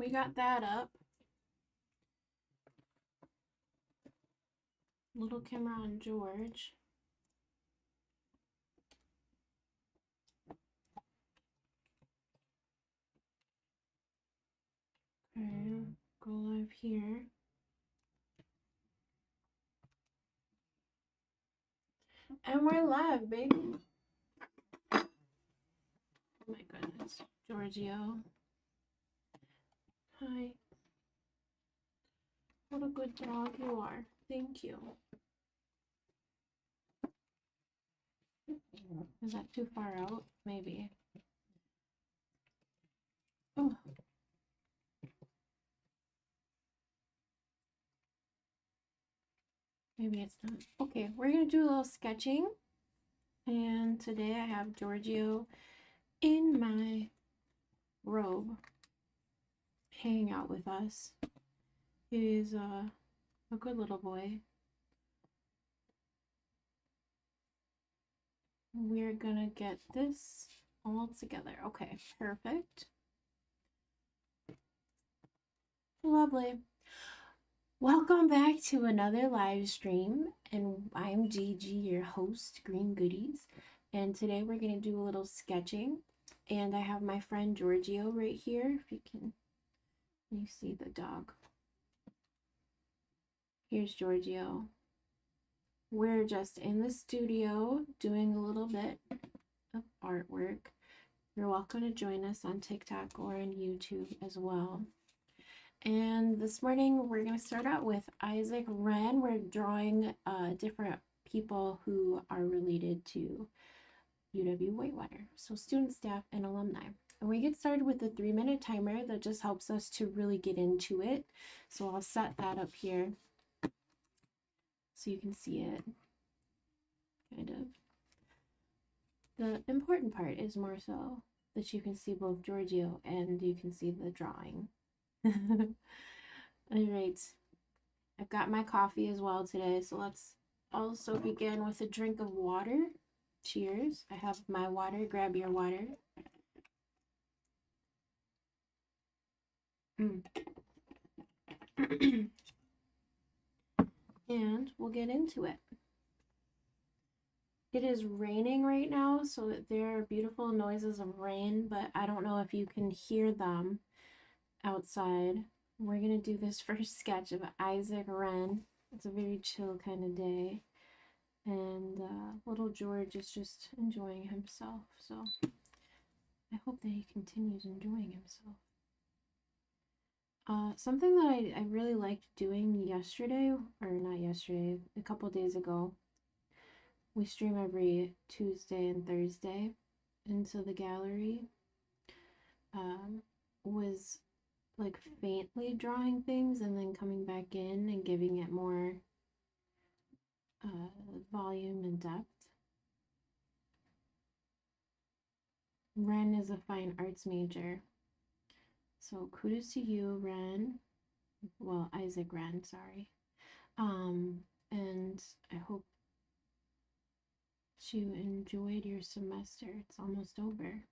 we got that up. Little camera on George. Okay, go live here. And we're live, baby. Oh my goodness. Giorgio. Hi. What a good dog you are. Thank you. Is that too far out? Maybe. Oh. Maybe it's not. Okay, we're going to do a little sketching. And today I have Giorgio in my robe hanging out with us. He's a good little boy. We're gonna get this all together. Okay, perfect. Lovely. Welcome back to another live stream, and I'm Gigi, your host, Green Goodies, and today we're gonna do a little sketching, and I have my friend Giorgio right here. If you see the dog. Here's Giorgio. We're just in the studio doing a little bit of artwork. You're welcome to join us on TikTok or on YouTube as well. And this morning we're going to start out with Isaac Wren. We're drawing different people who are related to UW Whitewater, so students, staff, and alumni. And we get started with a 3-minute timer that just helps us to really get into it. So I'll set that up here so you can see it, kind of. The important part is more so that you can see both Giorgio and you can see the drawing. All right, I've got my coffee as well today, so let's also begin with a drink of water. Cheers. I have my water. Grab your water. And we'll get into it. It is raining right now, so there are beautiful noises of rain, but I don't know if you can hear them outside. We're going to do this first sketch of Isaac Wren. It's a very chill kind of day, and little George is just enjoying himself, so I hope that he continues enjoying himself. Something that I really liked doing yesterday, or not yesterday, a couple days ago. We stream every Tuesday and Thursday into the gallery. Was like faintly drawing things and then coming back in and giving it more volume and depth. Ren is a fine arts major, so kudos to you, Ren. Well, Isaac Wren, sorry. And I hope you enjoyed your semester. It's almost over.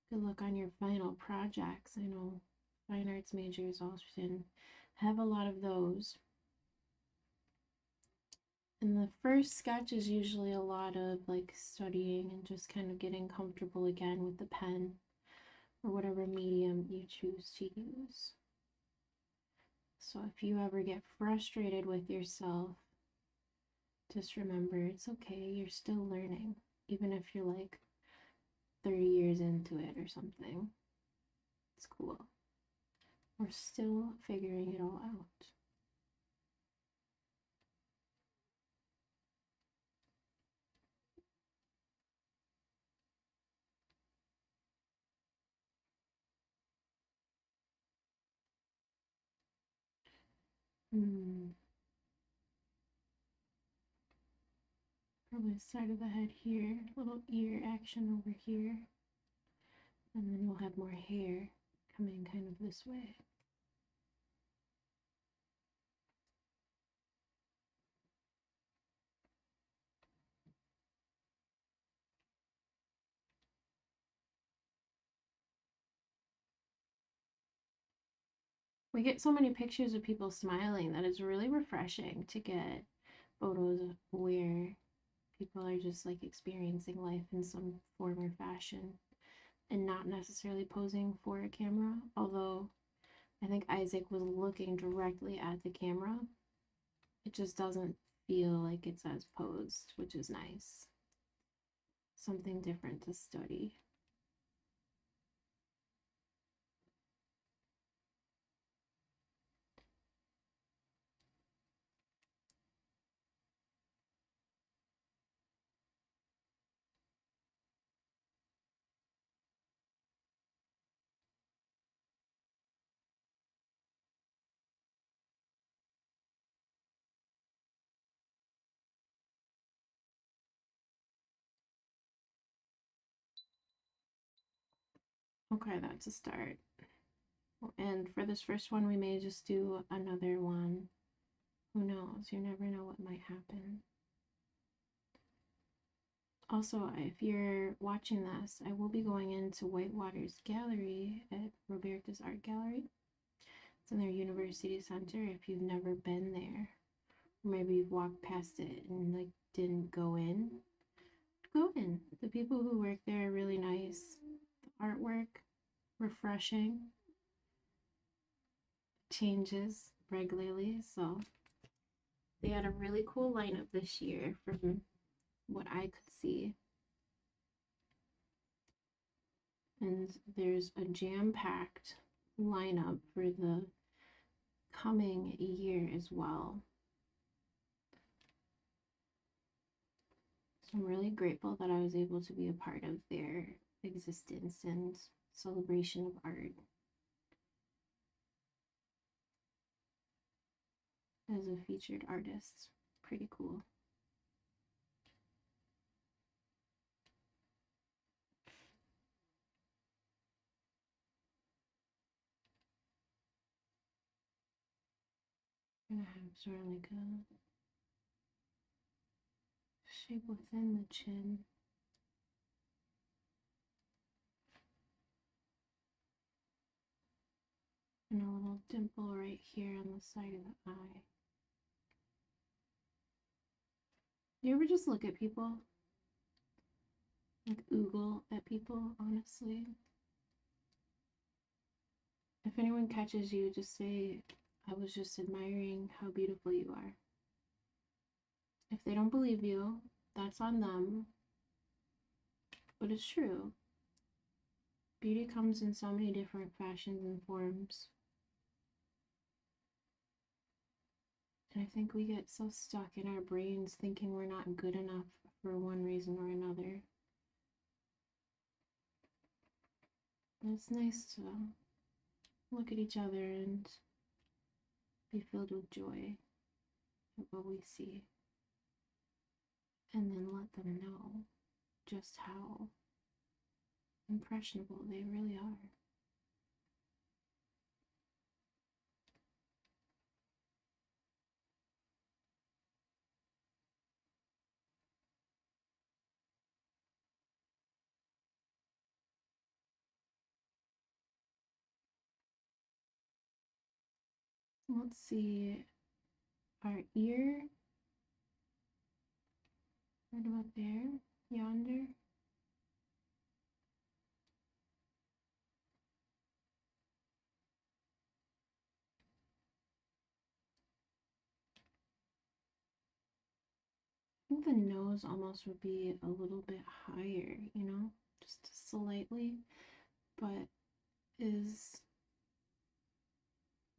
Good luck on your final projects. I know fine arts majors often have a lot of those. And the first sketch is usually a lot of like studying and just kind of getting comfortable again with the pen or whatever medium you choose to use. So if you ever get frustrated with yourself, just remember it's okay, you're still learning, even if you're like 30 years into it or something. It's cool. We're still figuring it all out. Probably the side of the head here, little ear action over here, and then we'll have more hair coming kind of this way. We get so many pictures of people smiling that it's really refreshing to get photos where people are just like experiencing life in some form or fashion and not necessarily posing for a camera. Although I think Isaac was looking directly at the camera, it just doesn't feel like it's as posed, which is nice. Something different to study. Okay, that's a start. And for this first one, we may just do another one. Who knows? You never know what might happen. Also, if you're watching this, I will be going into Whitewater's gallery at Roberta's Art Gallery. It's in their University Center. If you've never been there, or maybe you've walked past it and like didn't go in, go in. The people who work there are really nice. The artwork, refreshing, changes regularly. So they had a really cool lineup this year from what I could see. And there's a jam-packed lineup for the coming year as well. So I'm really grateful that I was able to be a part of their existence and celebration of art as a featured artist. Pretty cool. I'm gonna have sort of like a shape within the chin. And a little dimple right here on the side of the eye. You ever just look at people? Like oogle at people, honestly? If anyone catches you, just say, I was just admiring how beautiful you are. If they don't believe you, that's on them. But it's true. Beauty comes in so many different fashions and forms. And I think we get so stuck in our brains thinking we're not good enough for one reason or another. And it's nice to look at each other and be filled with joy at what we see. And then let them know just how impressionable they really are. Let's see, our ear, right about there, yonder. I think the nose almost would be a little bit higher, you know, just slightly, but is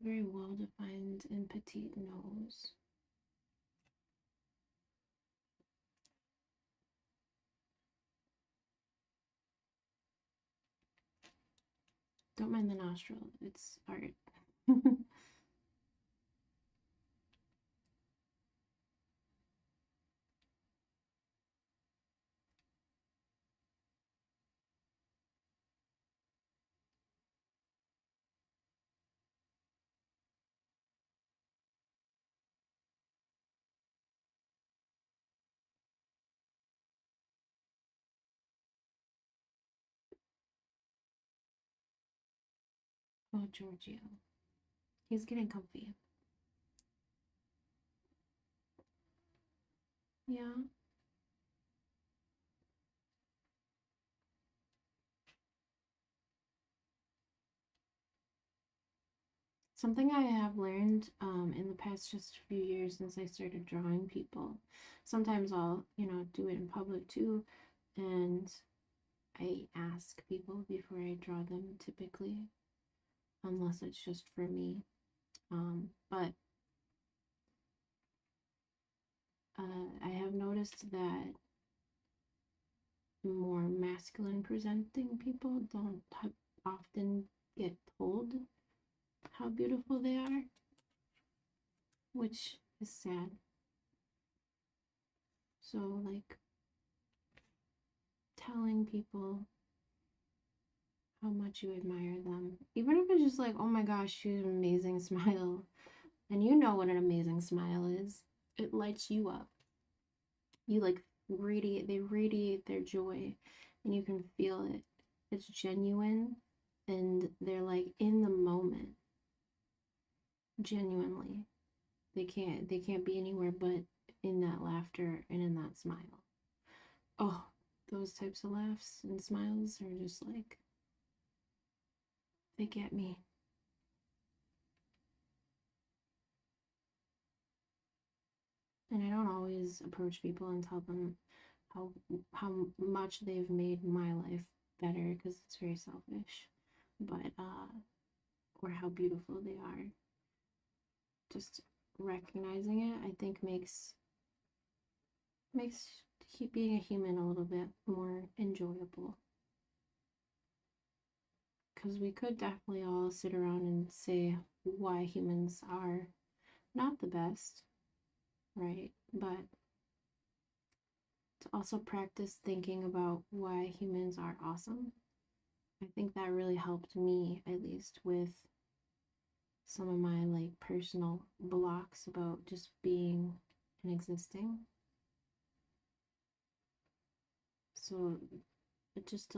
very well defined and petite nose. Don't mind the nostril, it's art. Oh, Giorgio. He's getting comfy. Yeah. Something I have learned in the past just a few years since I started drawing people. Sometimes I'll, do it in public too, and I ask people before I draw them typically, unless it's just for me. But I have noticed that more masculine presenting people don't often get told how beautiful they are, which is sad. So, like, telling people how much you admire them, even if it's just like, oh my gosh, she has an amazing smile, and you know what an amazing smile is, it lights you up. You like they radiate their joy, and you can feel it. It's genuine, and they're like in the moment, genuinely. They can't be anywhere but in that laughter and in that smile. Oh, those types of laughs and smiles are just like, they get me. And I don't always approach people and tell them how how much they've made my life better, because it's very selfish. But or how beautiful they are. Just recognizing it, I think makes being a human a little bit more enjoyable. Because we could definitely all sit around and say why humans are not the best, right? But to also practice thinking about why humans are awesome, I think that really helped me, at least, with some of my like personal blocks about just being and existing. So it's just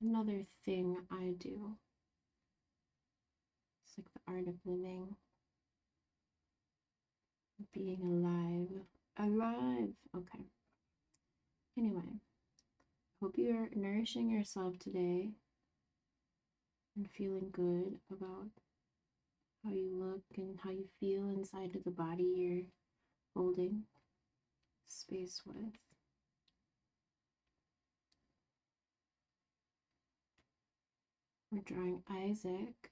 another thing I do. It's like the art of living, being alive. Alive. Okay. Anyway, hope you're nourishing yourself today and feeling good about how you look and how you feel inside of the body you're holding space with. We're drawing Isaac.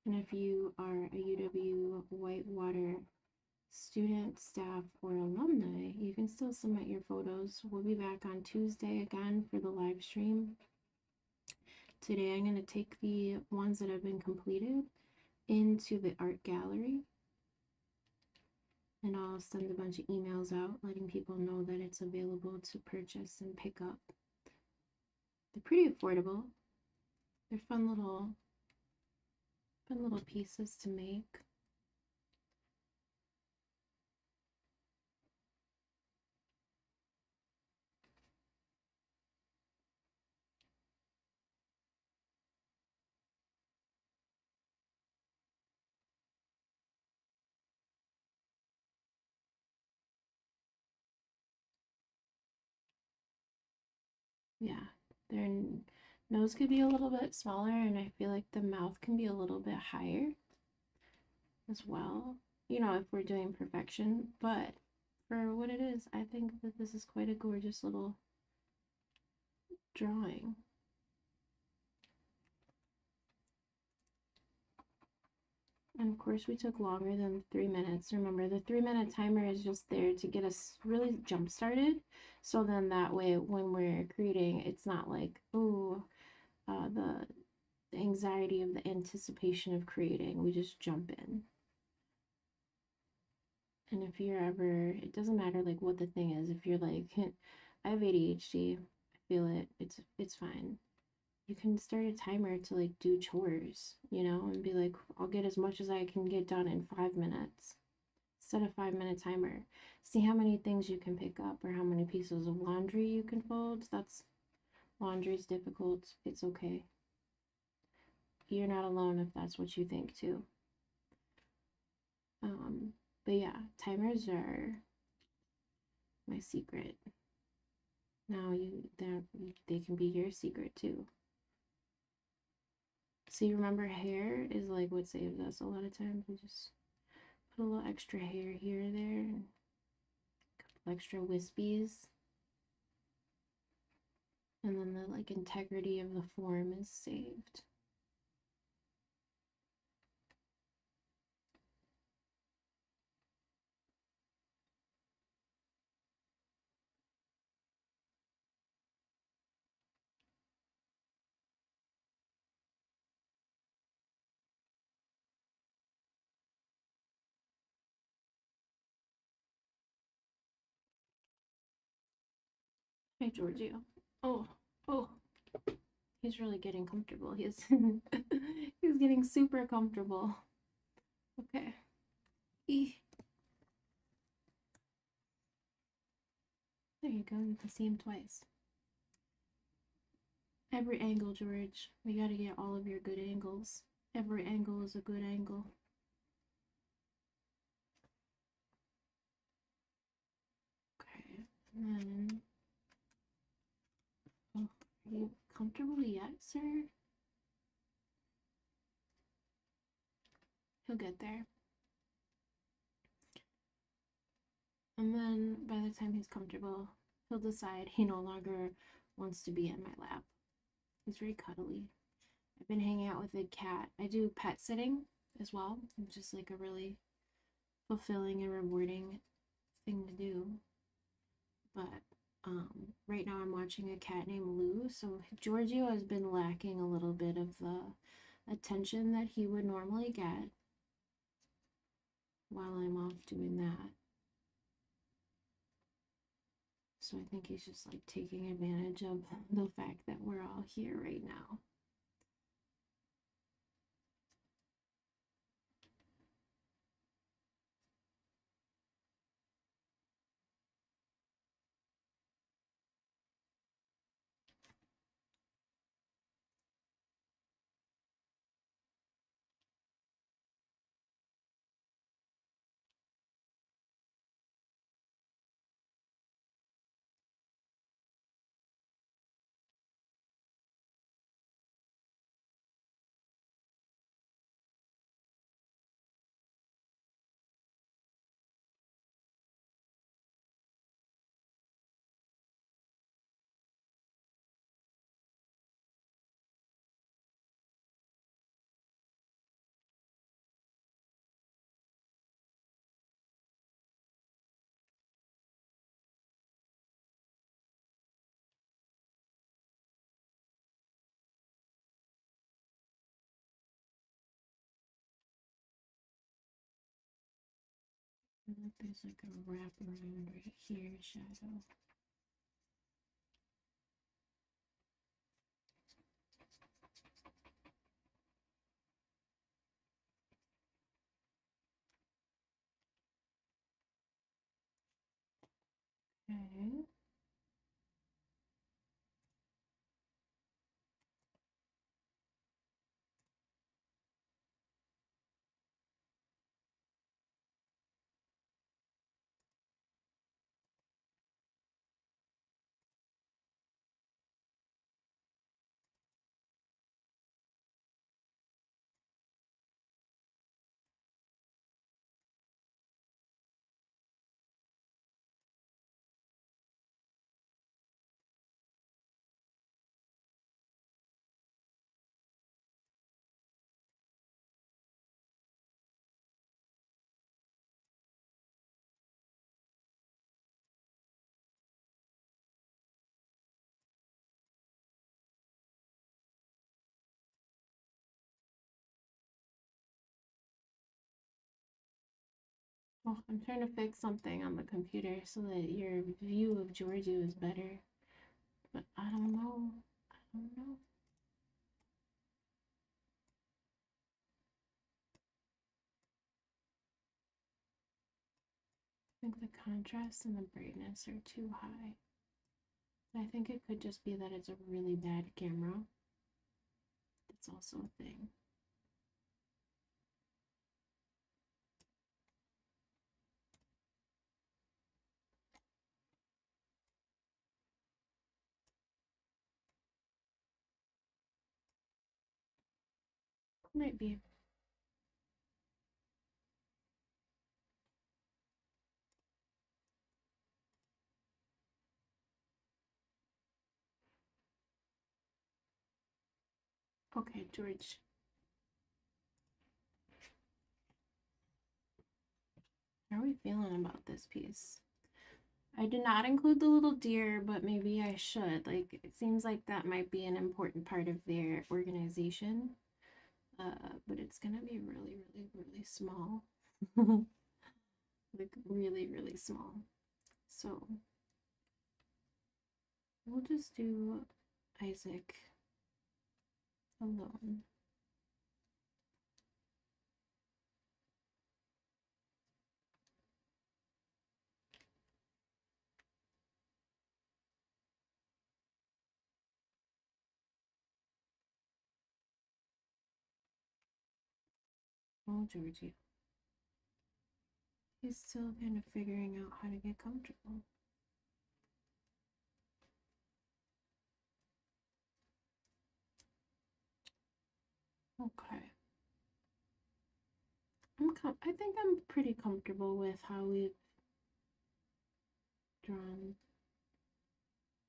And if you are a UW Whitewater student, staff, or alumni, you can still submit your photos. We'll be back on Tuesday again for the live stream. Today I'm going to take the ones that have been completed into the art gallery, and I'll send a bunch of emails out letting people know that it's available to purchase and pick up. They're pretty affordable. They're fun little pieces to make. Yeah, their nose could be a little bit smaller, and I feel like the mouth can be a little bit higher as well, if we're doing perfection. But for what it is, I think that this is quite a gorgeous little drawing. And of course, we took longer than 3 minutes. Remember, the 3-minute timer is just there to get us really jump started. So then that way, when we're creating, it's not like, oh, the anxiety of the anticipation of creating. We just jump in. And if you're ever, it doesn't matter like what the thing is. If you're like, I have ADHD, I feel it. It's fine. You can start a timer to like do chores, and be like, I'll get as much as I can get done in 5 minutes. Set a 5-minute timer. See how many things you can pick up or how many pieces of laundry you can fold. Laundry's difficult. It's okay. you're not alone if that's what you think too. But yeah, timers are my secret. Now they can be your secret too. See, remember, hair is like what saves us a lot of times. We just put a little extra hair here or there, and a couple extra wispies, and then the like integrity of the form is saved. Hey, Giorgio. Oh, oh, he's really getting comfortable. He's he's getting super comfortable. Okay. There you go. You can see him twice. Every angle, George. We gotta get all of your good angles. Every angle is a good angle. Okay. And then, oh, are you comfortable yet, sir? He'll get there. And then by the time he's comfortable, he'll decide he no longer wants to be in my lap. He's very cuddly. I've been hanging out with a cat. I do pet sitting as well. It's just like a really fulfilling and rewarding thing to do. But right now I'm watching a cat named Lou. So Giorgio has been lacking a little bit of the attention that he would normally get while I'm off doing that. So I think he's just like taking advantage of the fact that we're all here right now. I feel like there's like a wrap around right here, shadow. Okay. Well, I'm trying to fix something on the computer so that your view of Giorgio is better. But I don't know. I don't know. I think the contrast and the brightness are too high. I think it could just be that it's a really bad camera. That's also a thing. Might be. Okay, George. How are we feeling about this piece? I did not include the little deer, but maybe I should. Like, it seems like that might be an important part of their organization. But it's gonna be really, really, really small. Like, really, really small. So, we'll just do Isaac alone. Oh, Georgie. He's still kind of figuring out how to get comfortable. Okay. I think I'm pretty comfortable with how we've drawn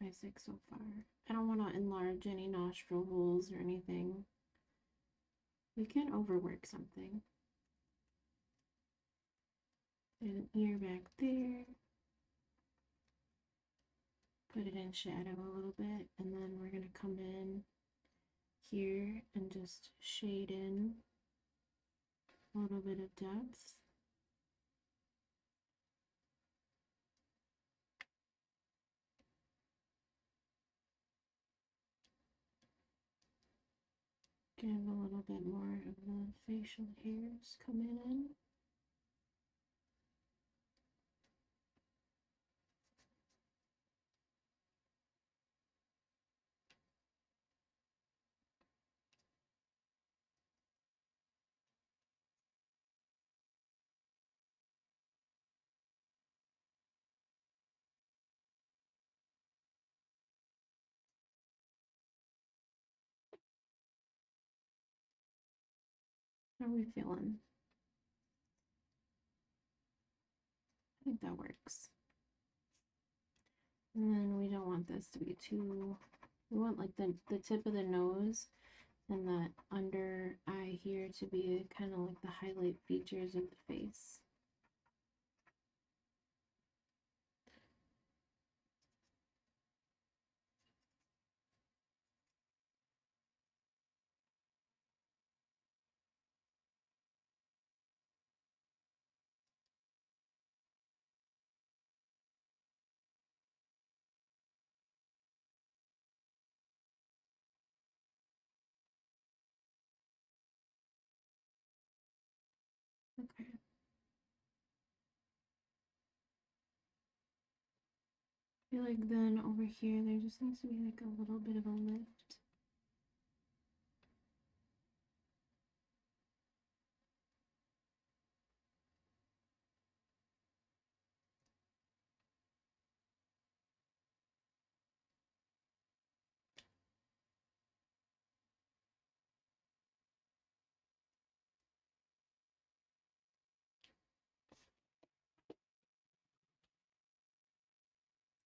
Isaac so far. I don't want to enlarge any nostril holes or anything. We can overwork something. There's an ear back there. Put it in shadow a little bit, and then we're gonna come in here and just shade in a little bit of depth. Get a little bit more of the facial hairs coming in. How are we feeling? I think that works. And then we don't want this to be too, we want like the tip of the nose and that under eye here to be kind of like the highlight features of the face. Okay. I feel like then over here there just needs to be like a little bit of a lift.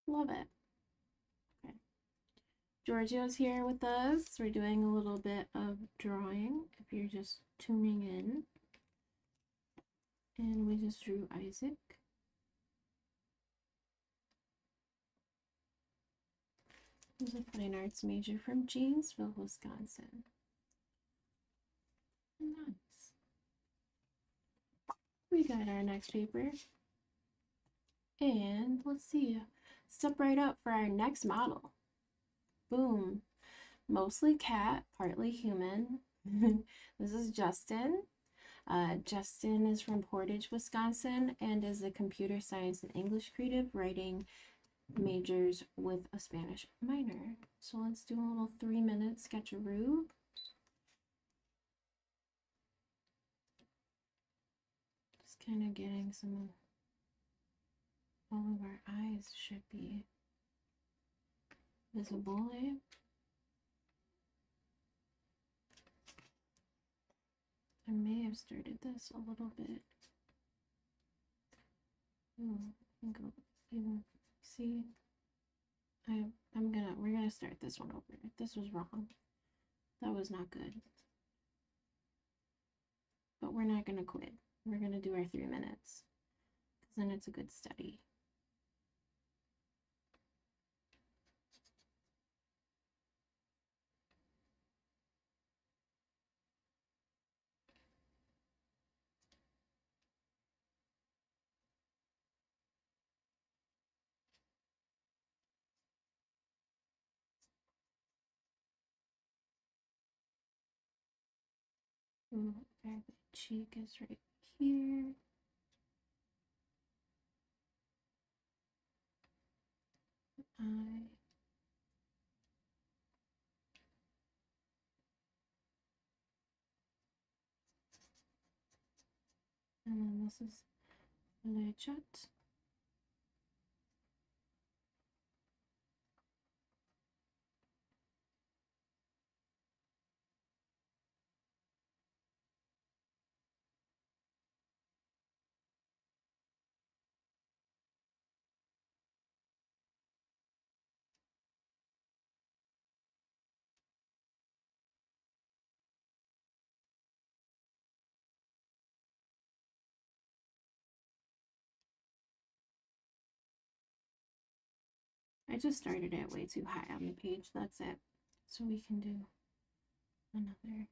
Love it. Okay. Giorgio's here with us. We're doing a little bit of drawing if you're just tuning in. And we just drew Isaac. He's a fine arts major from Janesville, Wisconsin. Nice. We got our next paper. And let's see. Step right up for our next model. Boom. Mostly cat, partly human. This is Justin. Justin is from Portage, Wisconsin, and is a computer science and English creative writing majors with a Spanish minor. So let's do a little 3-minute sketcheroo. Kind of getting some of all of our eyes should be visible, eh? I may have started this a little bit. Go even see. We're gonna start this one over. This was wrong. That was not good. But we're not gonna quit. We're gonna do our 3 minutes. Because then it's a good study. Ooh, okay, the cheek is right here. Eye. And then this is le chat. I just started it way too high on the page. That's it. So we can do another.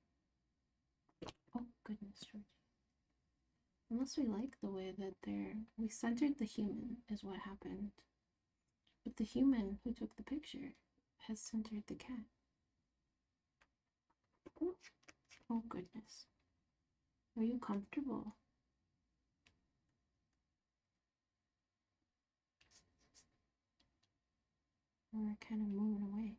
Oh, goodness, Georgie. Unless we like the way that we centered the human is what happened. But the human who took the picture has centered the cat. Oh, goodness. Are you comfortable? We're kind of moving away.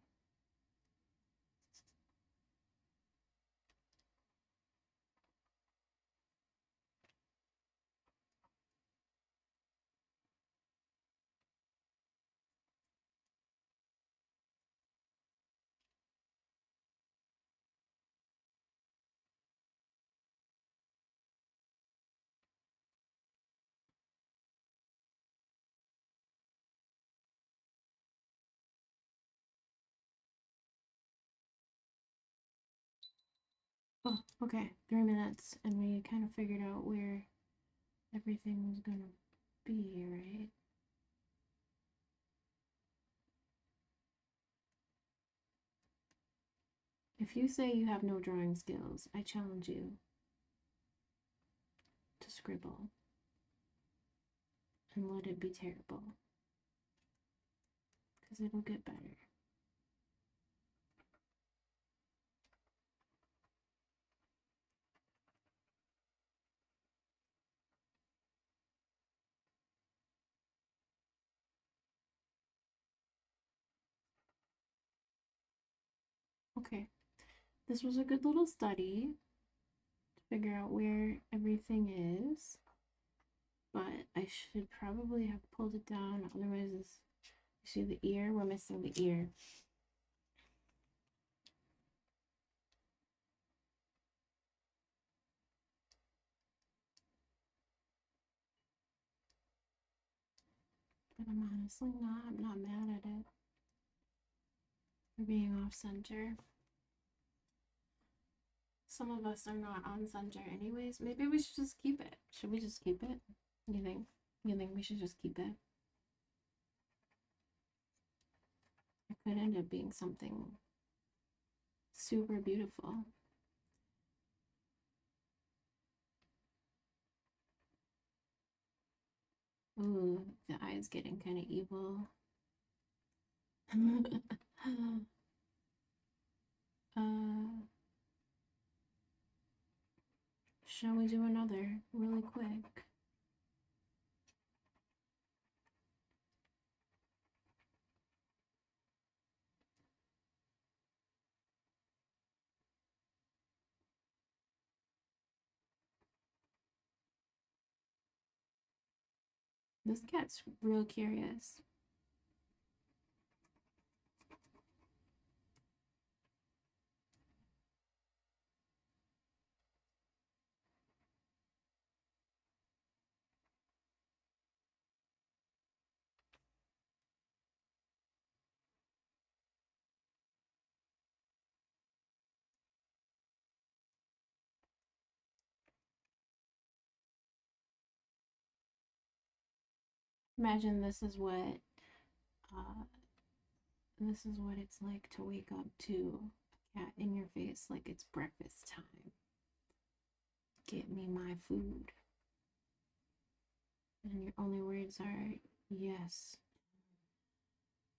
Oh, okay, 3 minutes, and we kind of figured out where everything was gonna be, right? If you say you have no drawing skills, I challenge you to scribble and let it be terrible, because it'll get better. Okay, this was a good little study to figure out where everything is, but I should probably have pulled it down, otherwise you see the ear, we're missing the ear. But I'm honestly I'm not mad at it for being off center. Some of us are not on center anyways. Maybe we should just keep it. Should we just keep it? You think? You think we should just keep it? It could end up being something super beautiful. Ooh, the eye is getting kind of evil. Shall we do another really quick? This cat's real curious. Imagine this is what it's like to wake up to a cat in your face like it's breakfast time. Get me my food. And your only words are yes.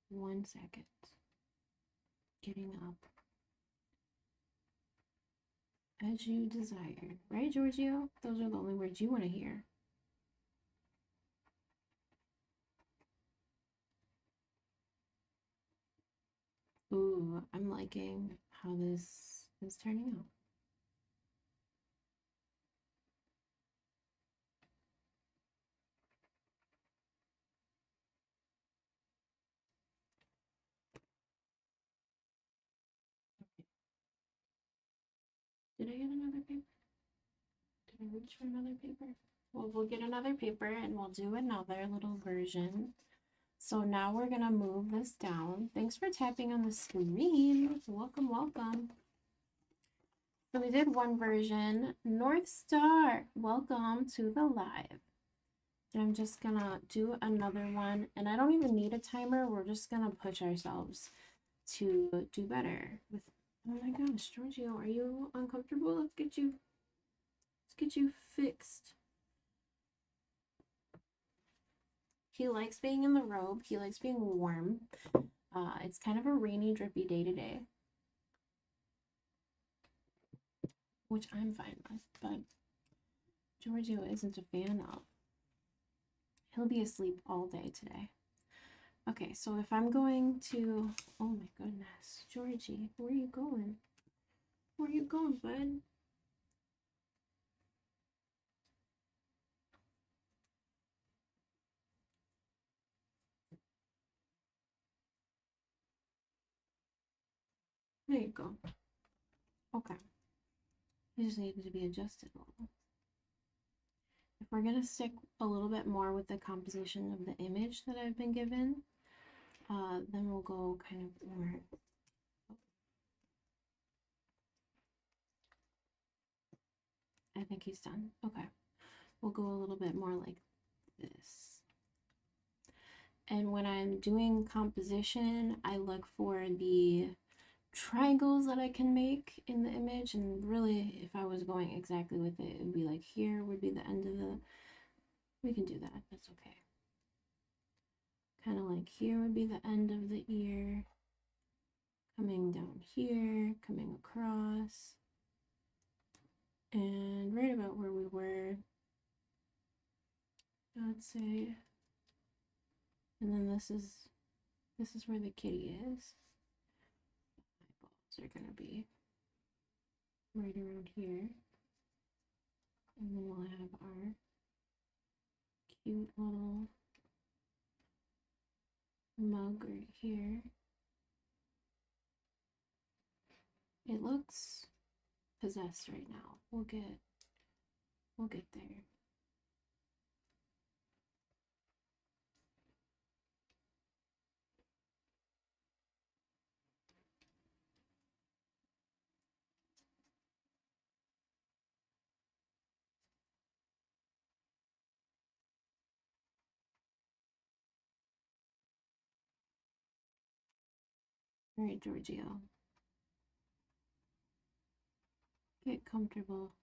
1 second. Getting up. As you desire. Right, Giorgio? Those are the only words you want to hear. Ooh, I'm liking how this is turning out. Did I get another paper? Did I reach for another paper? Well, we'll get another paper and we'll do another little version. So now we're gonna move this down. Thanks for tapping on the screen. Welcome, welcome. So we did one version. North Star, welcome to the live. And I'm just gonna do another one. And I don't even need a timer. We're just gonna push ourselves to do better with, oh my gosh, Giorgio, are you uncomfortable? Let's get you fixed. He likes being in the robe. He likes being warm. It's kind of a rainy, drippy day today, which I'm fine with, but Giorgio isn't a fan of. He'll be asleep all day today. Okay, so if I'm going to, oh my goodness, Georgie, where are you going? Where are you going, bud? There you go. Okay. It just needed to be adjusted a little. If we're going to stick a little bit more with the composition of the image that I've been given, then we'll go kind of more. I think he's done. Okay. We'll go a little bit more like this. And when I'm doing composition, I look for the triangles that I can make in the image, and really if I was going exactly with it, it would be like here would be the end of the, we can do that, that's okay. Kind of like here would be the end of the ear, coming down here, coming across, and right about where we were, let's say, and then this is where the kitty is. Eyeballs are gonna be right around here, and then we'll have our cute little mug right here. It looks possessed right now. We'll get there. All right, Giorgio. Get comfortable.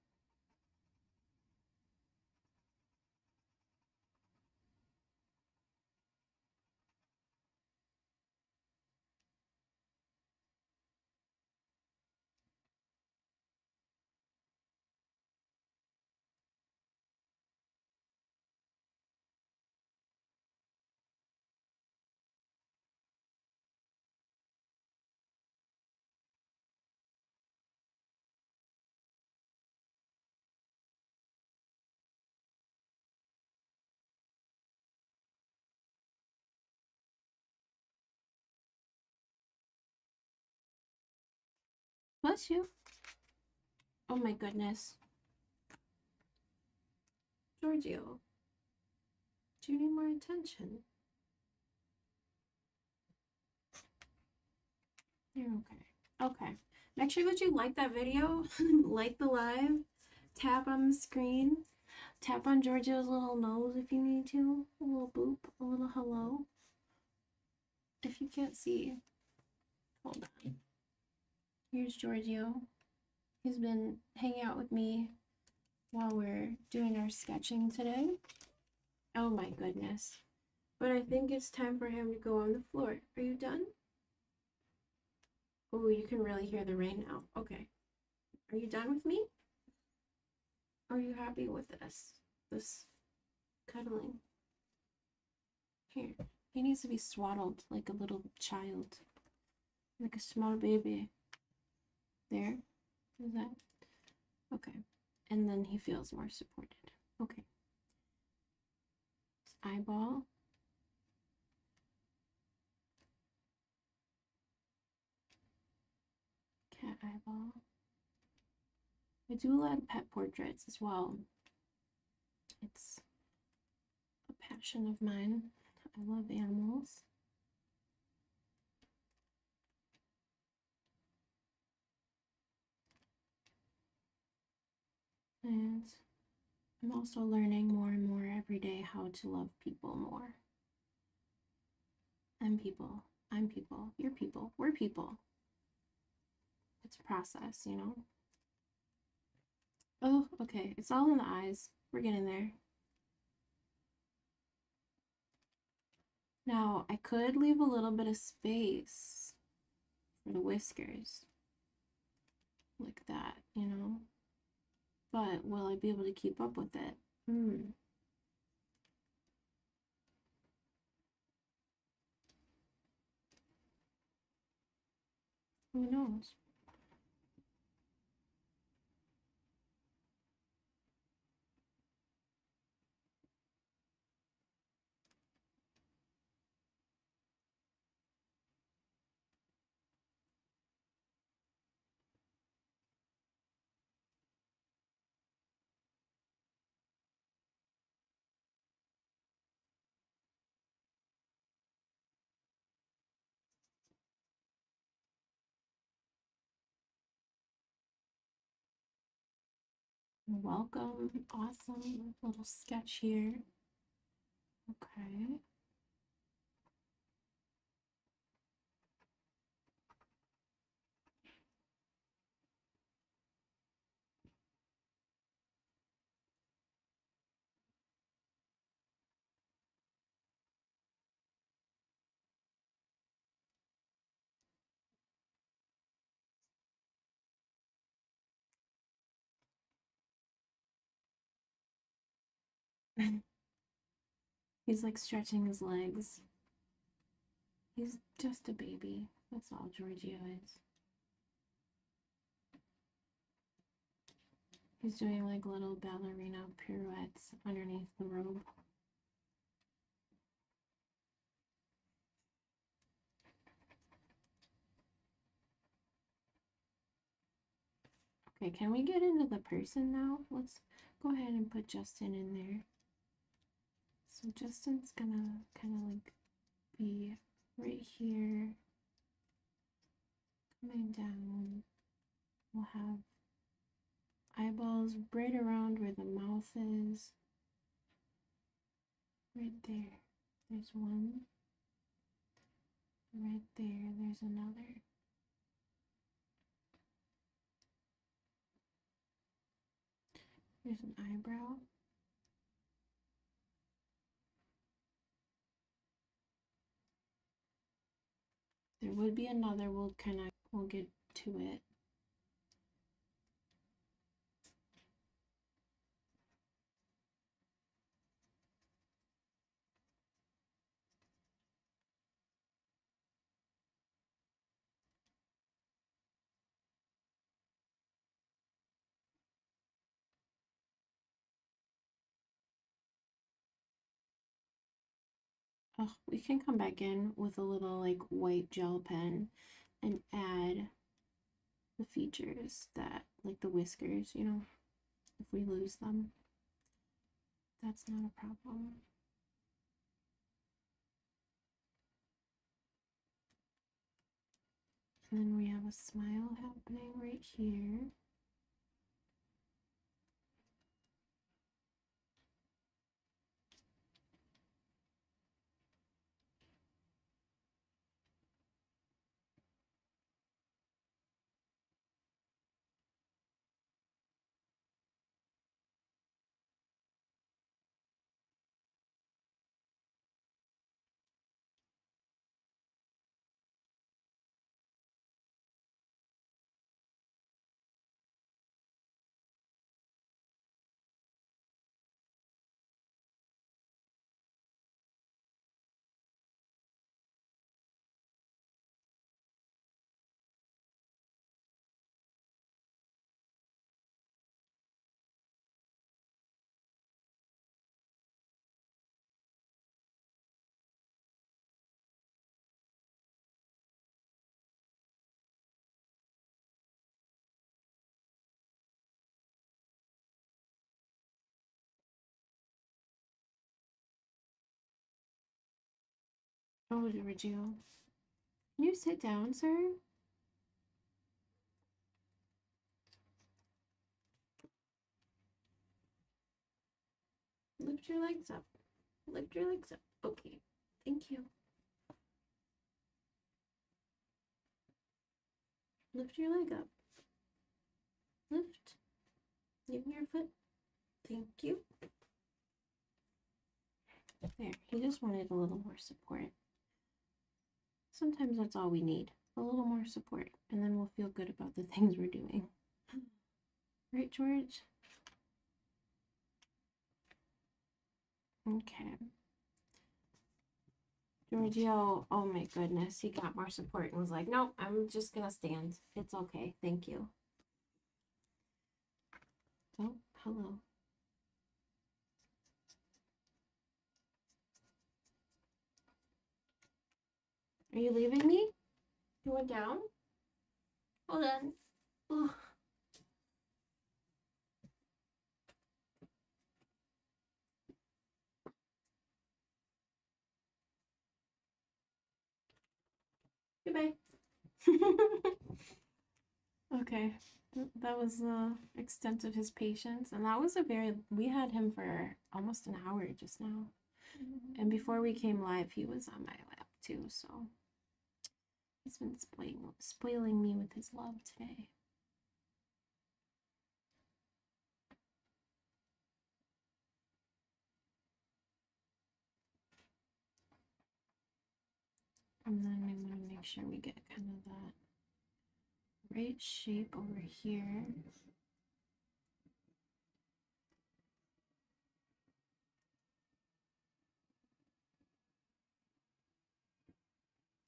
Bless you. Oh my goodness. Giorgio, do you need more attention? You're okay. Okay. Make sure that you like that video, like the live, tap on the screen, tap on Giorgio's little nose if you need to, a little boop, a little hello. If you can't see, hold on. Here's Giorgio. He's been hanging out with me while we're doing our sketching today. Oh my goodness. But I think it's time for him to go on the floor. Are you done? Oh, you can really hear the rain now. Okay. Are you done with me? Are you happy with this cuddling? Here. He needs to be swaddled like a little child. Like a small baby. There. Is that? Okay. And then he feels more supported. Okay. His eyeball. Cat eyeball. I do a lot of pet portraits as well. It's a passion of mine. I love animals. And I'm also learning more and more every day how to love people more. I'm people. I'm people. You're people. We're people. It's a process, you know? Oh, okay. It's all in the eyes. We're getting there. Now, I could leave a little bit of space for the whiskers. Like that, you know? But will I be able to keep up with it? Who knows? Welcome. Awesome. Little sketch here. Okay. He's like stretching his legs. He's just a baby. That's all Giorgio is. He's doing like little ballerina pirouettes underneath the robe. Okay, can we get into the person now? Let's go ahead and put Justin in there. So Justin's gonna kind of like be right here, coming down. We'll have eyeballs right around where the mouth is. Right there. There's one. Right there, there's another. There's an eyebrow. There would be another, we'll get to it. Oh, we can come back in with a little like white gel pen and add the features that, like the whiskers, you know, if we lose them, that's not a problem. And then we have a smile happening right here. Oh, Giorgio. Can you sit down, sir? Lift your legs up. Lift your legs up. Okay. Thank you. Lift your leg up. Lift. Give me your foot. Thank you. There. He just wanted a little more support. Sometimes that's all we need. A little more support. And then we'll feel good about the things we're doing. Right, George? Okay. Giorgio, oh my goodness, he got more support and was like, nope, I'm just gonna stand. It's okay, thank you. Oh, hello. Are you leaving me? You went down? Hold on. Oh. Goodbye. Okay, that was the extent of his patience, and that was we had him for almost an hour just now. And before we came live, he was on my lap too, so he's been spoiling me with his love today. And then we want to make sure we get kind of that right shape over here.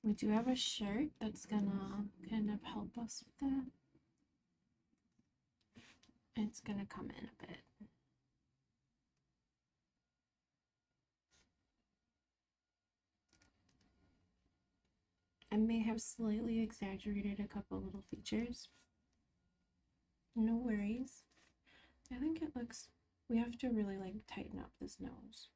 We do have a shirt that's gonna kind of help us with that. It's gonna come in a bit. I may have slightly exaggerated a couple little features. No worries. I think it looks, we have to really like tighten up this nose.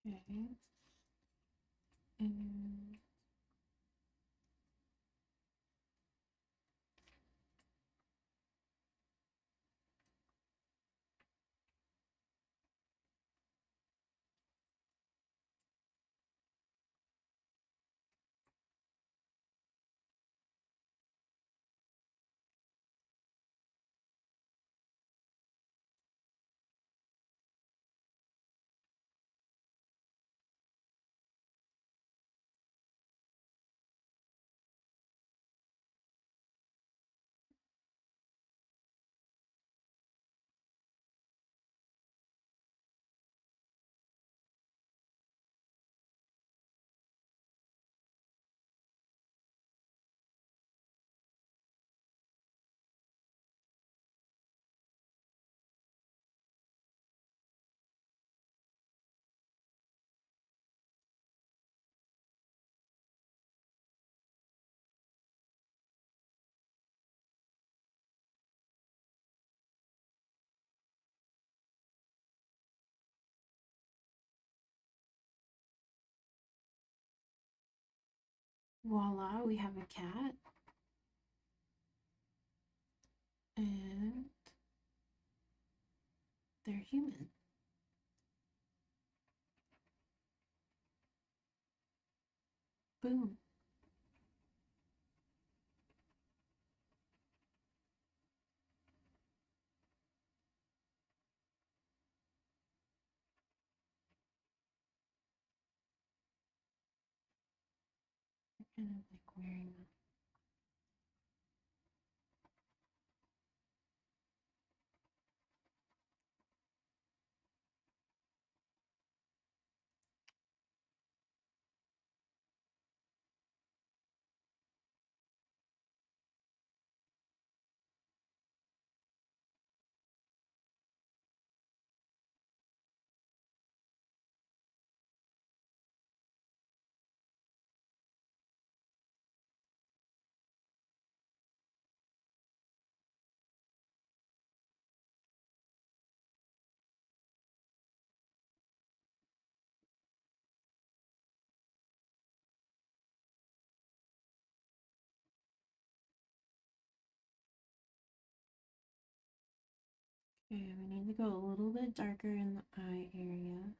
Okay. And Voila, we have a cat. And they're human. Boom. They're kind of like wearing a Okay, we need to go a little bit darker in the eye area.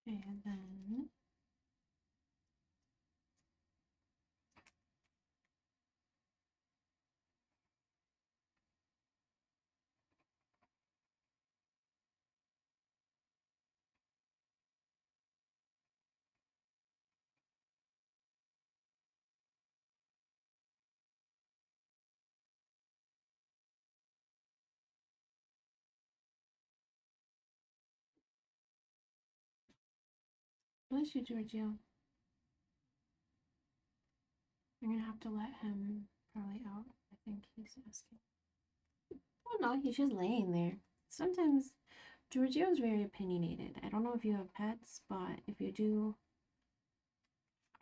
And then bless you, Giorgio. You're gonna have to let him probably out. I think he's asking. Oh no, he's just laying there. Sometimes Giorgio's very opinionated. I don't know if you have pets, but if you do,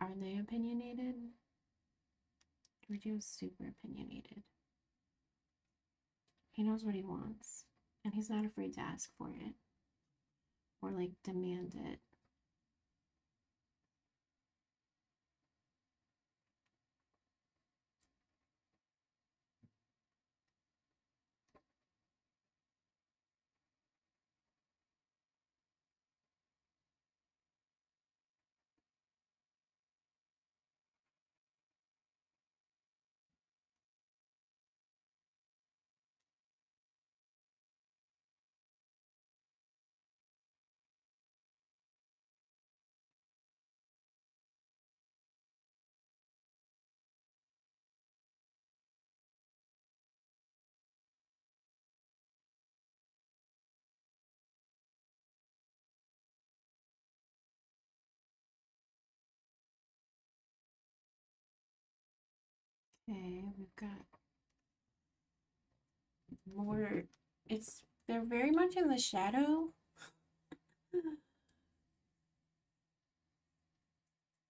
are they opinionated? Giorgio's super opinionated. He knows what he wants, and he's not afraid to ask for it or like demand it. Okay, we've got more. They're very much in the shadow.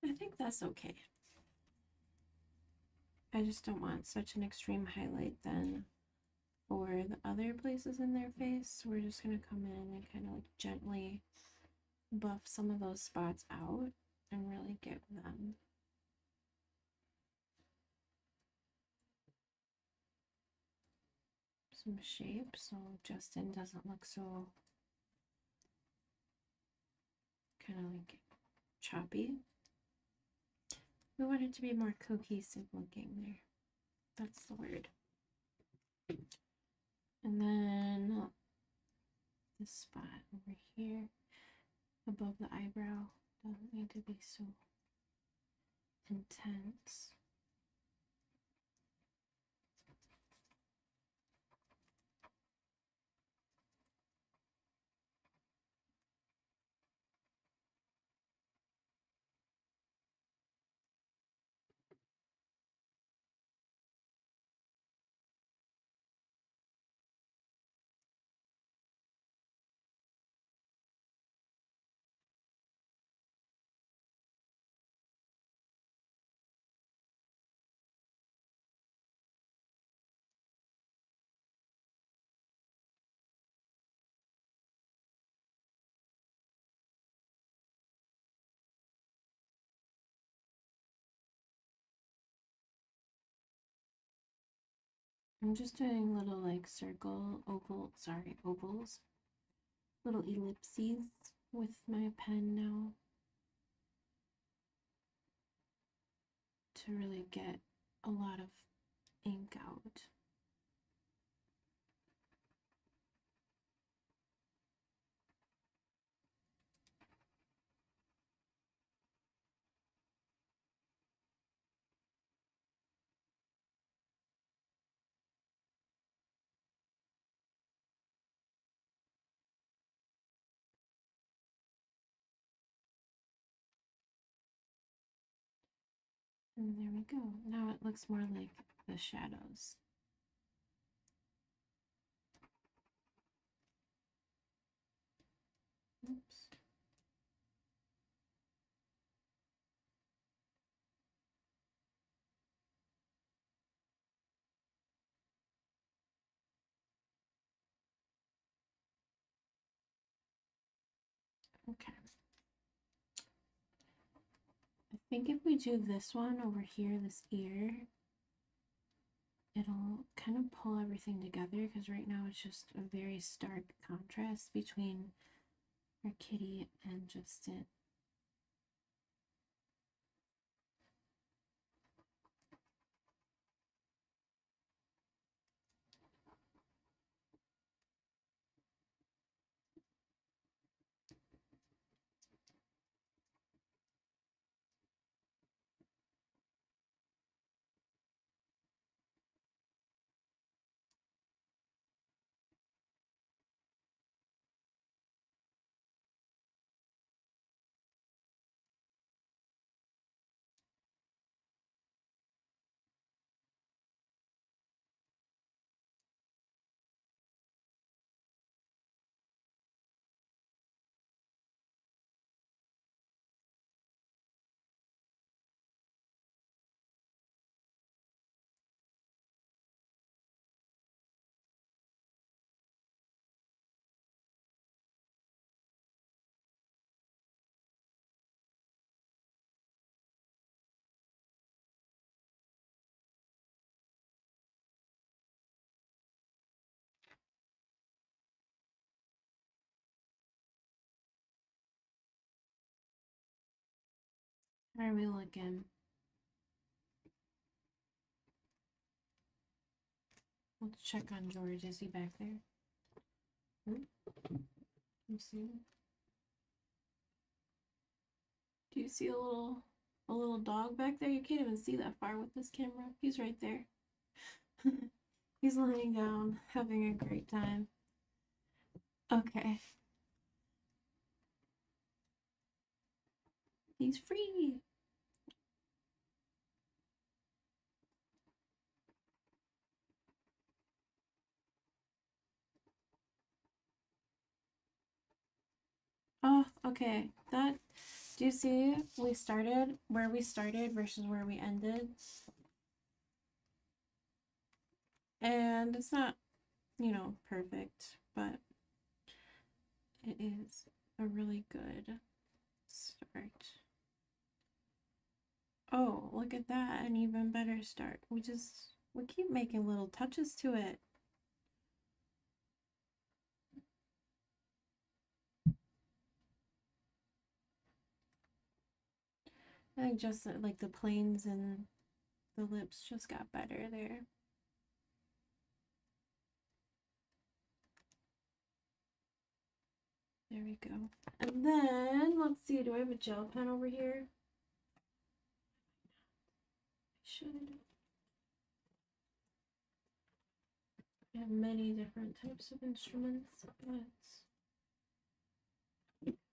I think that's okay. I just don't want such an extreme highlight then for the other places in their face. We're just gonna come in and kind of like gently buff some of those spots out and really give them some shape so Justin doesn't look so kind of like choppy. We want it to be more cohesive looking there. That's the word. And then this spot over here above the eyebrow doesn't need to be so intense. I'm just doing little like ovals, little ellipses with my pen now to really get a lot of ink out. And there we go. Now it looks more like the shadows. Oops. Okay. I think if we do this one over here, this ear, it'll kind of pull everything together because right now it's just a very stark contrast between our kitty and Justin. How are we looking? Let's check on George. Is he back there? You see? Do you see a little dog back there? You can't even see that far with this camera. He's right there. He's laying down, having a great time. Okay. He's free. Oh, okay. That, do you see we started where we started versus where we ended? And it's not, you know, perfect, but it is a really good start. Oh, look at that, an even better start. We keep making little touches to it. I think just like the planes and the lips just got better there. There we go. And then, let's see, do I have a gel pen over here? I should. I have many different types of instruments, but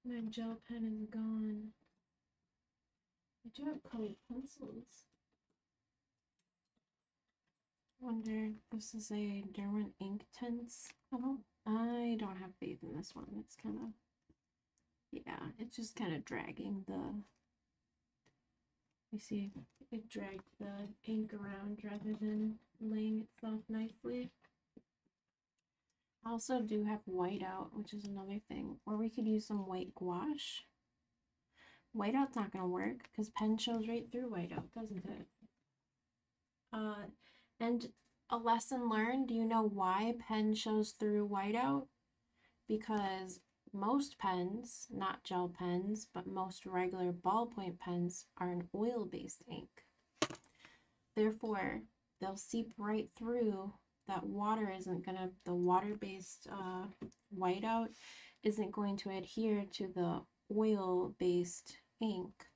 my gel pen is gone. I do have colored pencils. I wonder if this is a Derwent ink tints. I don't have faith in this one. It's kind of, yeah, it's just kind of dragging the, you see, it dragged the ink around rather than laying itself nicely. I also do have whiteout, which is another thing, or we could use some white gouache. Whiteout's not going to work because pen shows right through whiteout, doesn't it? And a lesson learned. Do you know why pen shows through whiteout? Because most pens, not gel pens, but most regular ballpoint pens are an oil-based ink. Therefore, they'll seep right through. That water isn't gonna, the water-based whiteout isn't going to adhere to the oil-based ink,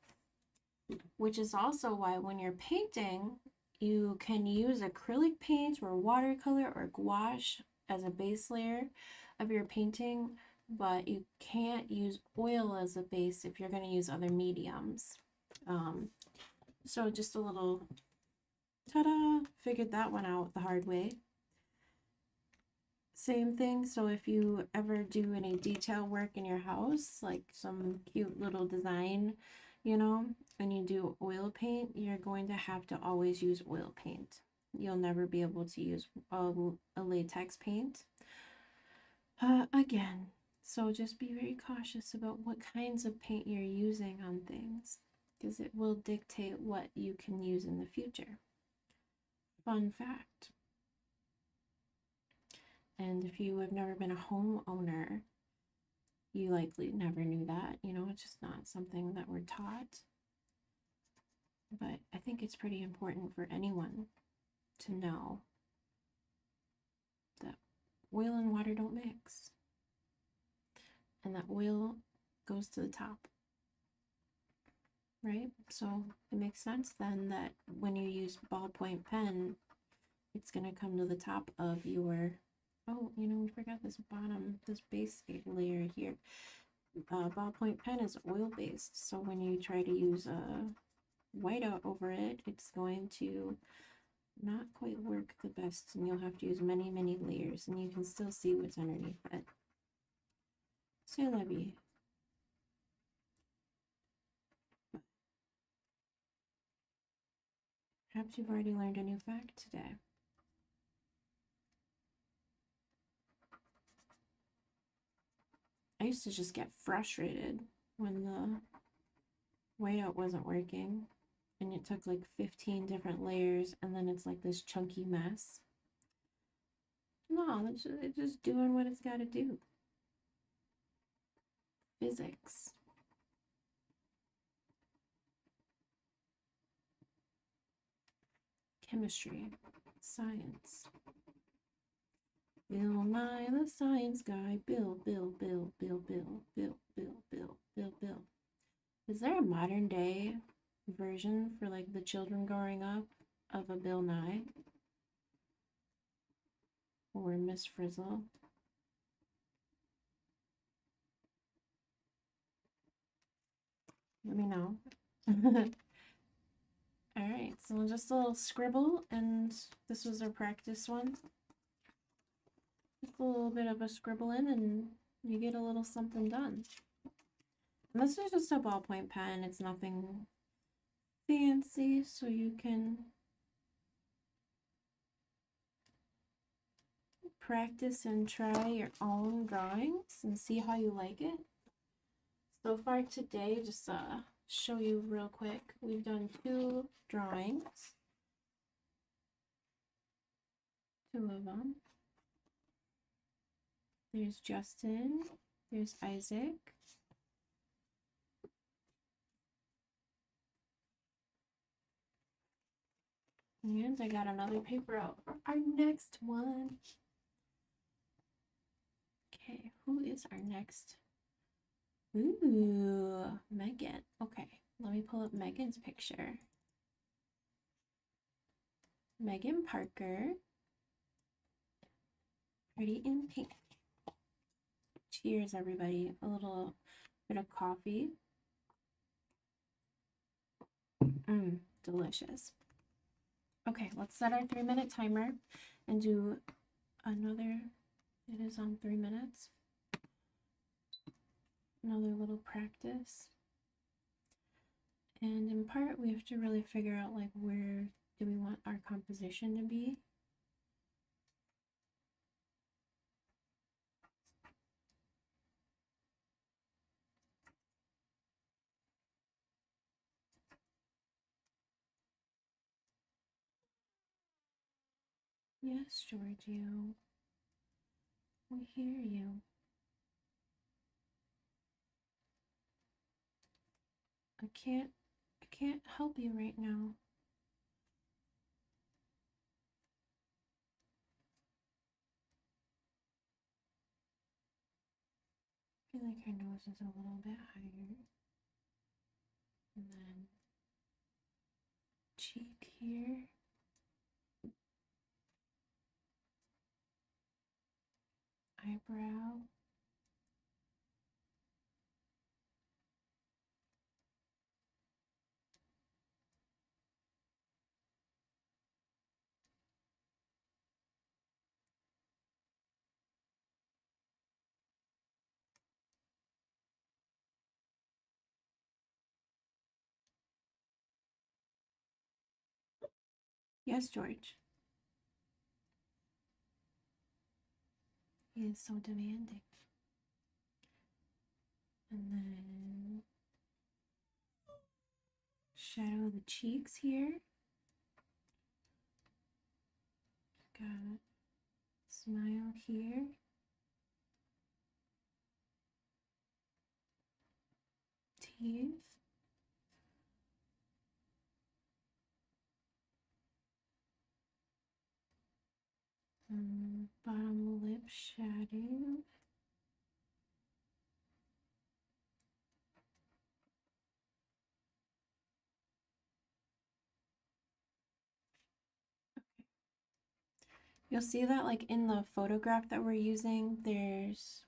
which is also why when you're painting, you can use acrylic paint or watercolor or gouache as a base layer of your painting, but you can't use oil as a base if you're going to use other mediums. So just a little ta-da, figured that one out the hard way. Same thing, so if you ever do any detail work in your house, like some cute little design, you know, and you do oil paint, you're going to have to always use oil paint. You'll never be able to use a latex paint again. So just be very cautious about what kinds of paint you're using on things, because it will dictate what you can use in the future. Fun fact. And if you have never been a homeowner, you likely never knew that. You know, it's just not something that we're taught. But I think it's pretty important for anyone to know that oil and water don't mix. And that oil goes to the top. Right? So it makes sense then that when you use ballpoint pen, it's going to come to the top of your, oh, you know, we forgot this bottom, this base layer here. Ballpoint pen is oil based, so when you try to use a whiteout over it, it's going to not quite work the best, and you'll have to use many, many layers, and you can still see what's underneath it. C'est la vie. Perhaps you've already learned a new fact today. I used to just get frustrated when the whiteout wasn't working, and it took like 15 different layers, and then it's like this chunky mess. No, it's just doing what it's got to do. Physics. Chemistry. Science. Bill Nye the Science Guy. Bill. Is there a modern day version for like the children growing up of a Bill Nye? Or Miss Frizzle? Let me know. Alright, so just a little scribble, and this was our practice one. Just a little bit of a scribbling, and you get a little something done. And this is just a ballpoint pen, it's nothing fancy, so you can practice and try your own drawings and see how you like it. So far today, just show you real quick, we've done 2 drawings, 2 of them. There's Justin, there's Isaac, and I got another paper out for our next one. Okay, who is our next? Ooh, Megan. Okay, let me pull up Megan's picture. Megan Parker. Pretty in pink. Cheers, everybody. A little bit of coffee. Delicious. Okay, let's set our 3-minute timer and do another. It is on 3 minutes. Another little practice. And in part, we have to really figure out like where do we want our composition to be. Yes, Giorgio. We hear you. I can't help you right now. I feel like her nose is a little bit higher. And then cheek here. Eyebrow. Yes, George. He is so demanding. And then shadow the cheeks here. Got smile here. Teeth. Bottom lip shadow. You'll see that like in the photograph that we're using,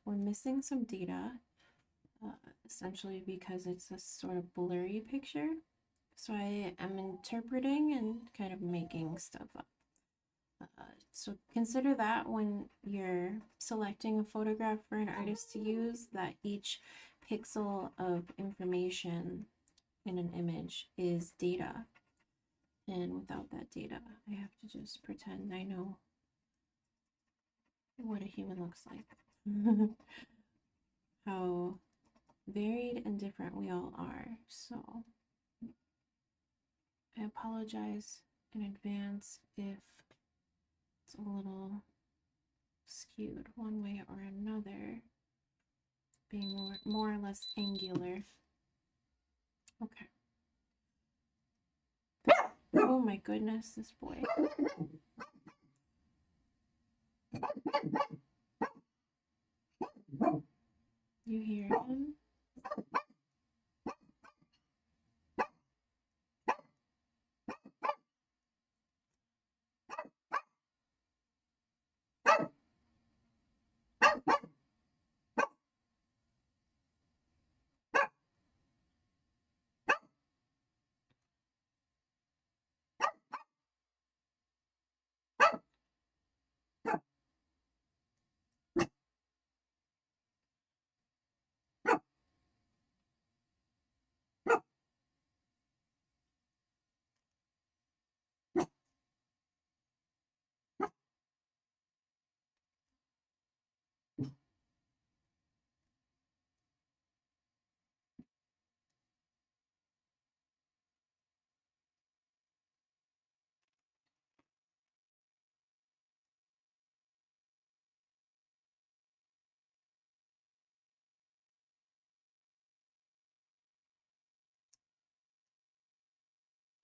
we're missing some data, essentially because it's a sort of blurry picture. So I am interpreting and kind of making stuff up. So consider that when you're selecting a photograph for an artist to use, that each pixel of information in an image is data. And without that data, I have to just pretend I know what a human looks like. How varied and different we all are. So I apologize in advance if it's a little skewed one way or another, being more or less angular. Okay. Oh my goodness, this boy. You hear him?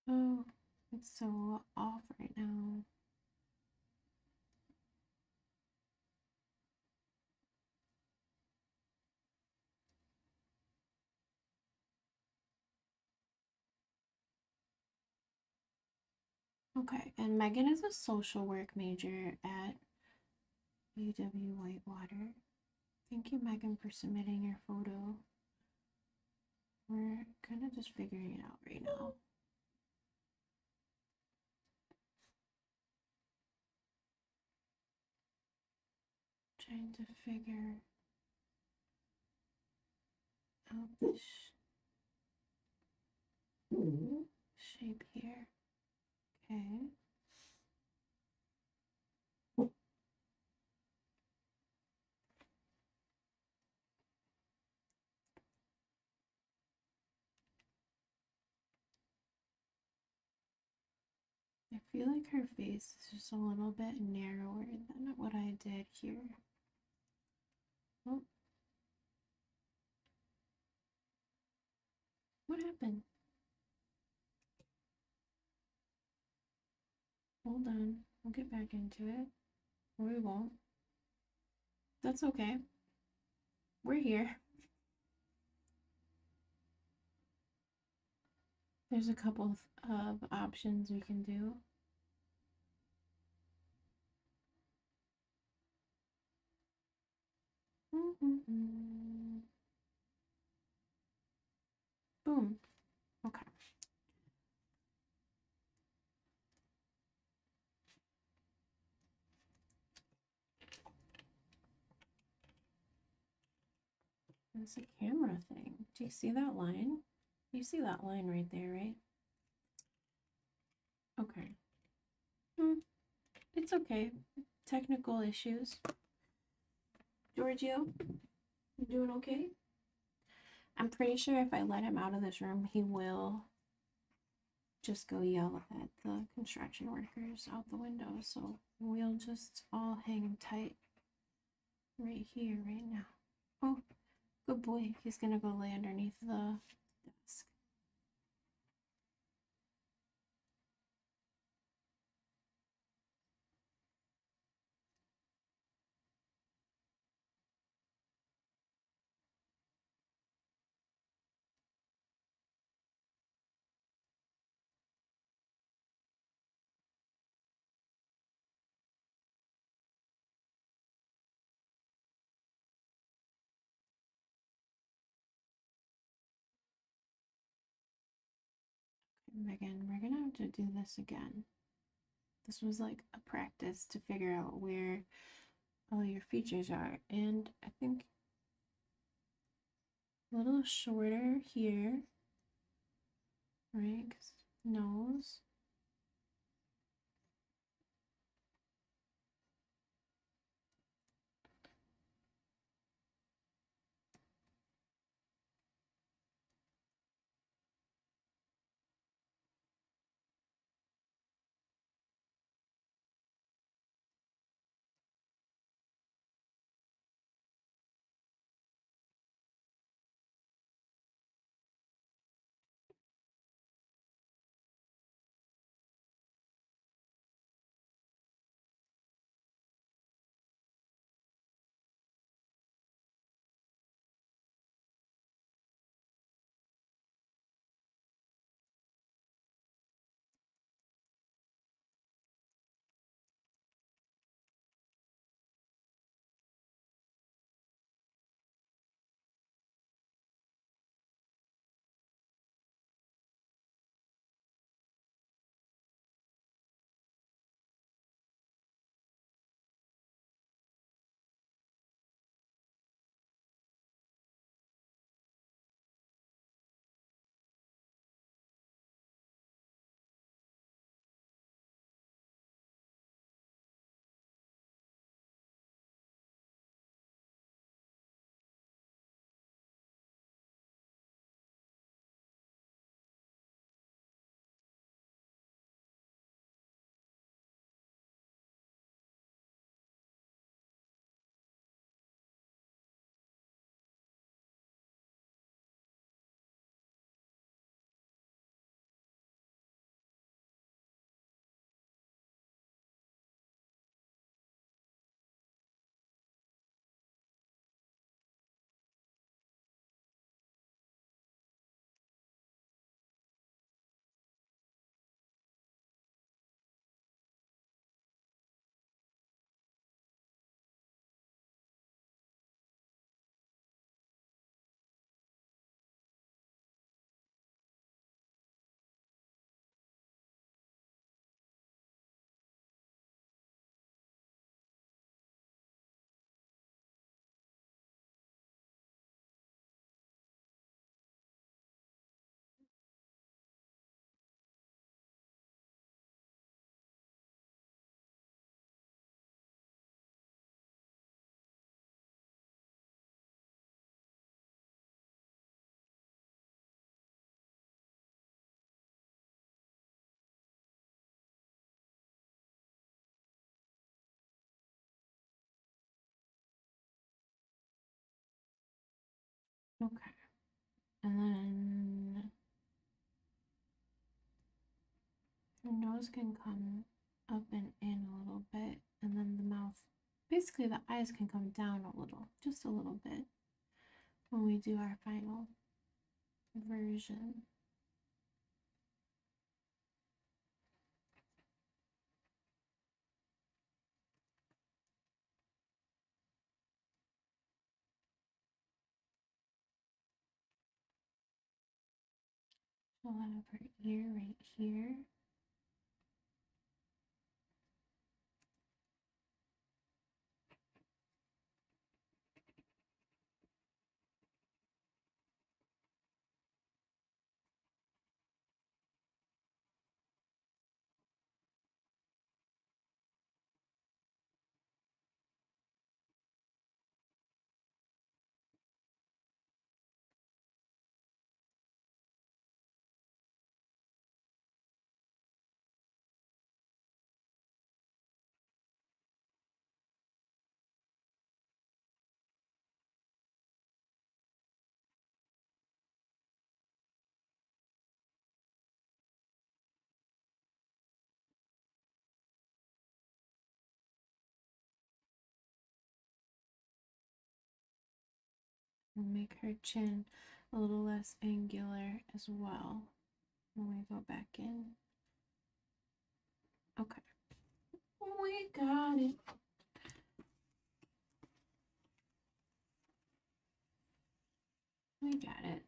Oh, it's so off right now. Okay, and Megan is a social work major at UW Whitewater. Thank you, Megan, for submitting your photo. We're kind of just figuring it out right now. Trying to figure out the shape here. Okay. I feel like her face is just a little bit narrower than what I did here. Oh, what happened? Hold on, we'll get back into it. Or we won't. That's okay. We're here. There's a couple of options we can do. Boom. Okay. It's a camera thing. Do you see that line? You see that line right there, right? Okay. It's okay. Technical issues. Giorgio, you doing okay? I'm pretty sure if I let him out of this room, he will just go yell at the construction workers out the window. So we'll just all hang tight right here, right now. Oh, good boy. He's gonna go lay underneath the desk. Megan, we're gonna have to do this again. This was like a practice to figure out where all your features are. And I think a little shorter here, right? 'Cause nose. And then her nose can come up and in a little bit, and then the mouth, basically the eyes can come down a little, just a little bit, when we do our final version. We'll have her ear right here. We'll make her chin a little less angular as well when we go back in. Okay. We got it. We got it.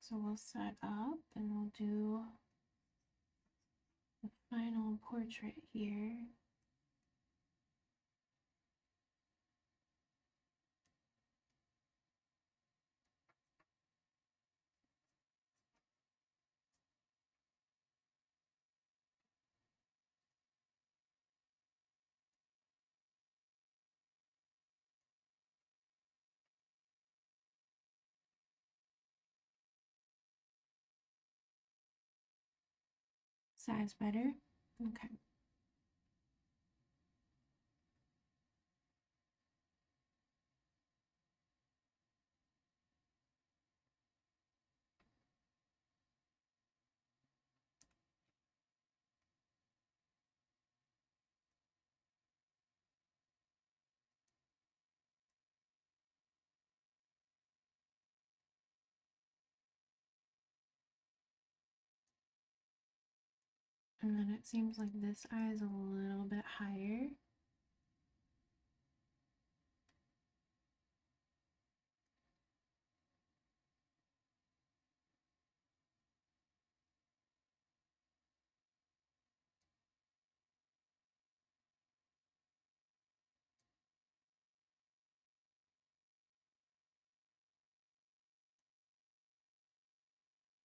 So we'll set up and we'll do the final portrait here. Size better? Okay. And then it seems like this eye is a little bit higher.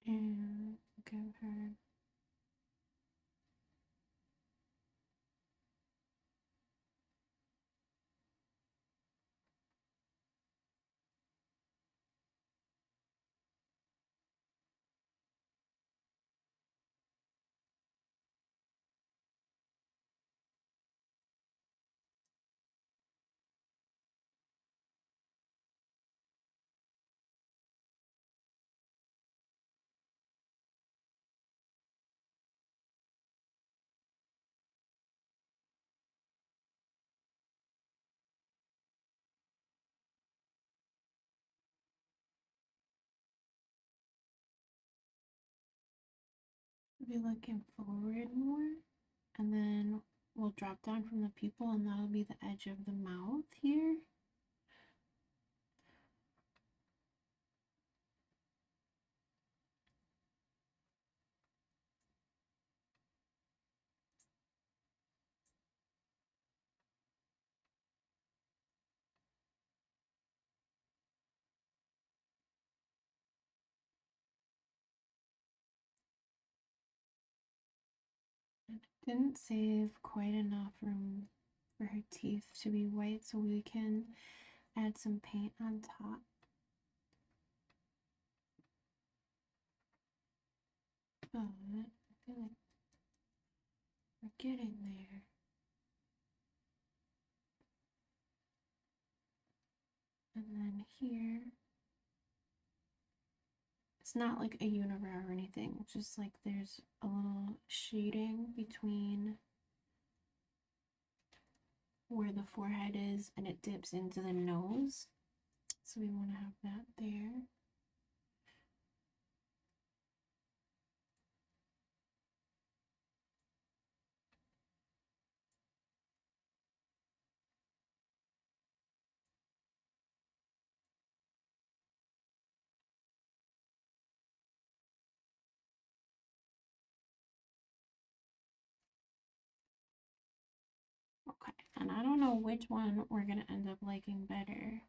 And give her be looking forward more, and then we'll drop down from the pupil, and that'll be the edge of the mouth here. And it didn't save quite enough room for her teeth to be white, so we can add some paint on top. But I feel like we're getting there. And then here. It's not like a unibrow or anything. It's just like there's a little shading between where the forehead is and it dips into the nose. So we want to have that there. Okay, and I don't know which one we're going to end up liking better.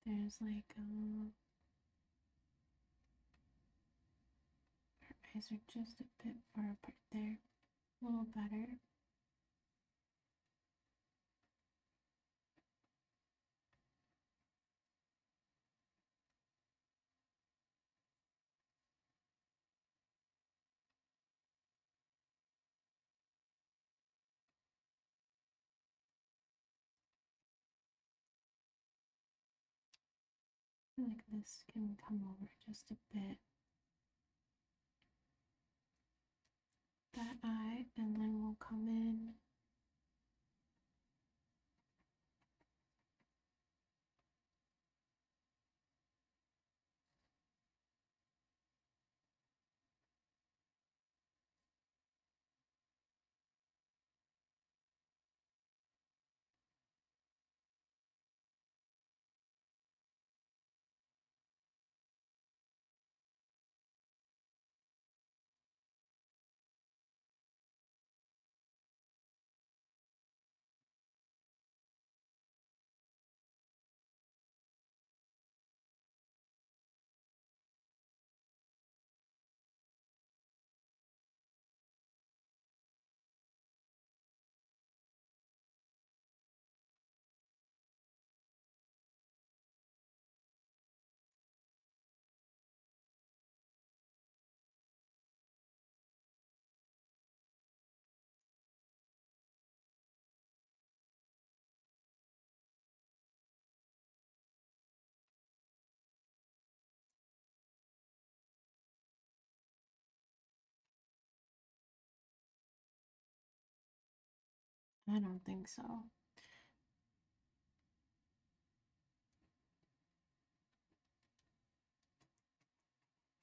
There's like her eyes are just a bit far apart there. A little better. I feel like this can come over just a bit. That eye, and then we'll come in I don't think so.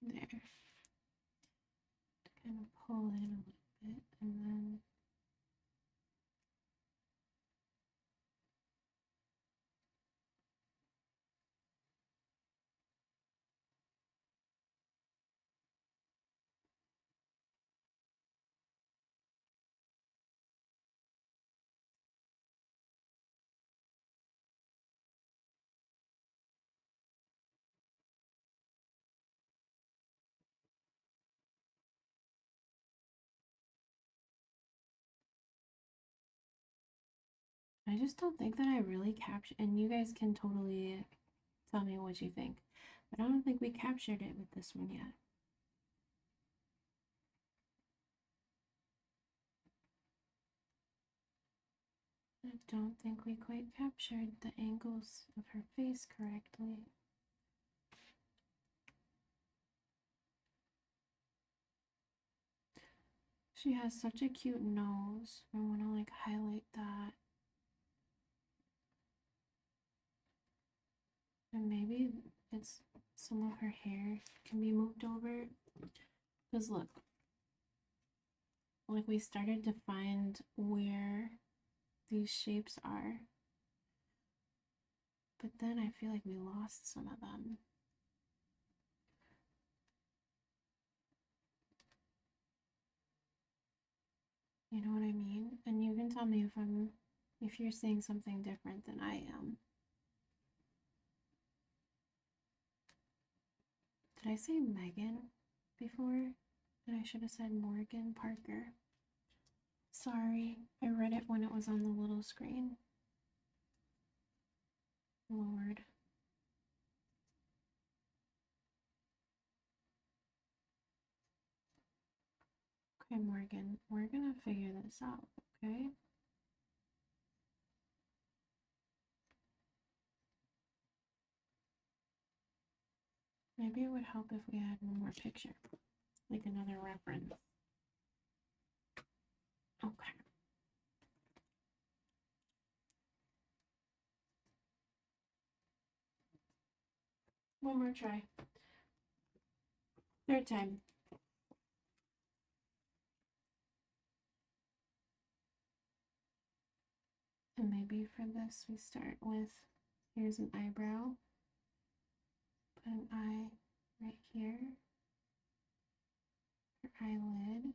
There. Kind of pull in a little bit and then I just don't think that I really captured, and you guys can totally tell me what you think, but I don't think we captured it with this one yet. I don't think we quite captured the angles of her face correctly. She has such a cute nose. I want to like highlight that. And maybe it's some of her hair can be moved over. Because look, like we started to find where these shapes are. But then I feel like we lost some of them. You know what I mean? And you can tell me if you're seeing something different than I am. Did I say Megan before? And I should have said Morgan Parker. Sorry, I read it when it was on the little screen. Lord. Okay, Morgan, we're gonna figure this out, okay? Maybe it would help if we had one more picture, like another reference. Okay. One more try. Third time. And maybe for this we start with, here's an eyebrow. Put an eye right here. Her eyelid.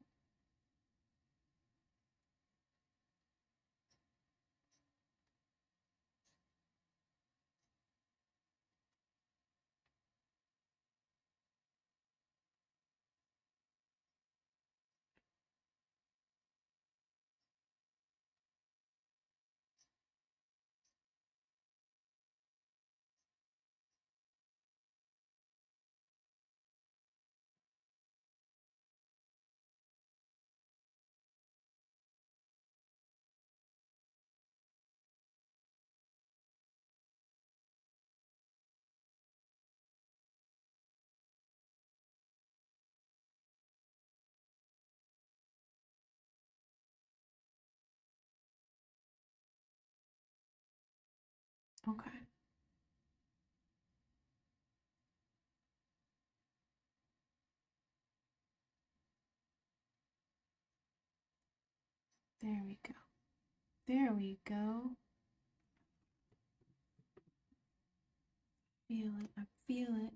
Okay. There we go. There we go. Feel it. I feel it.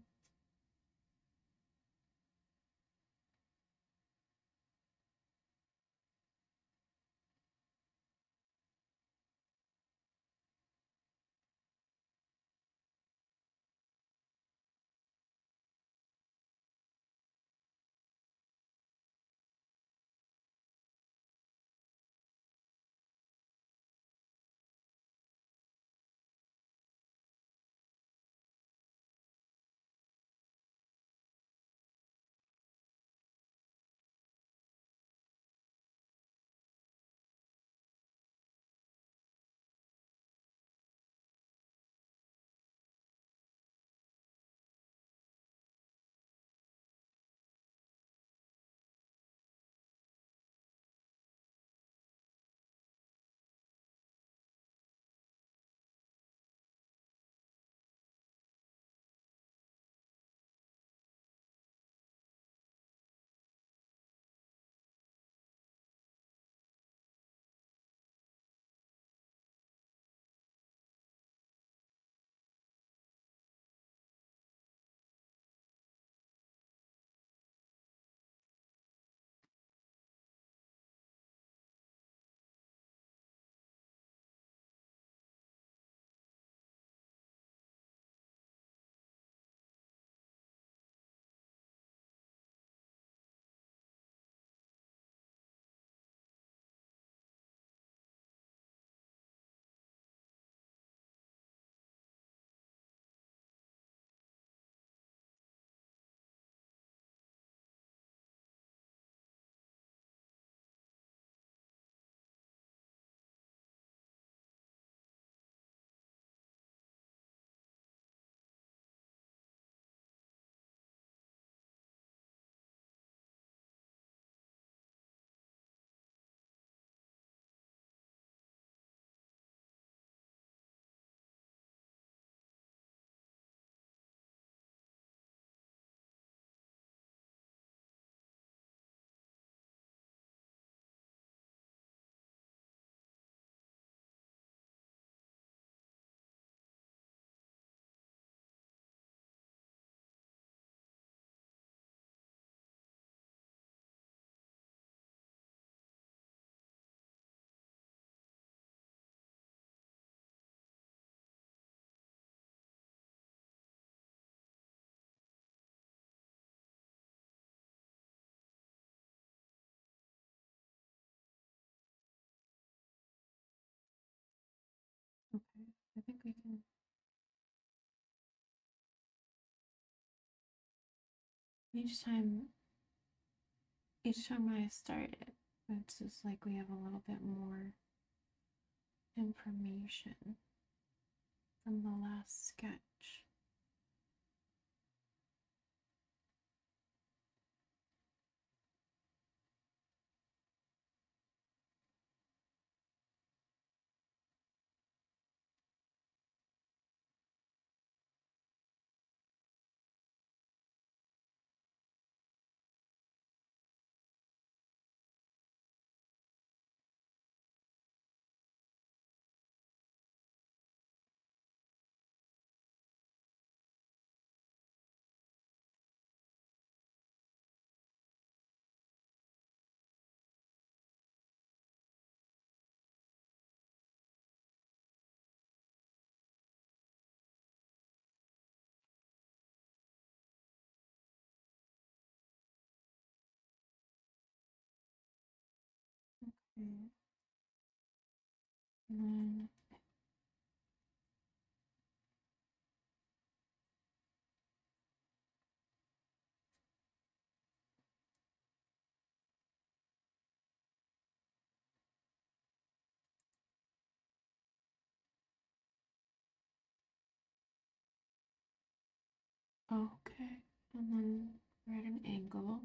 Okay. I think we can. Each time each time I start it, it's just like we have a little bit more information from the last sketch. Okay. And then okay, and then we're at an angle.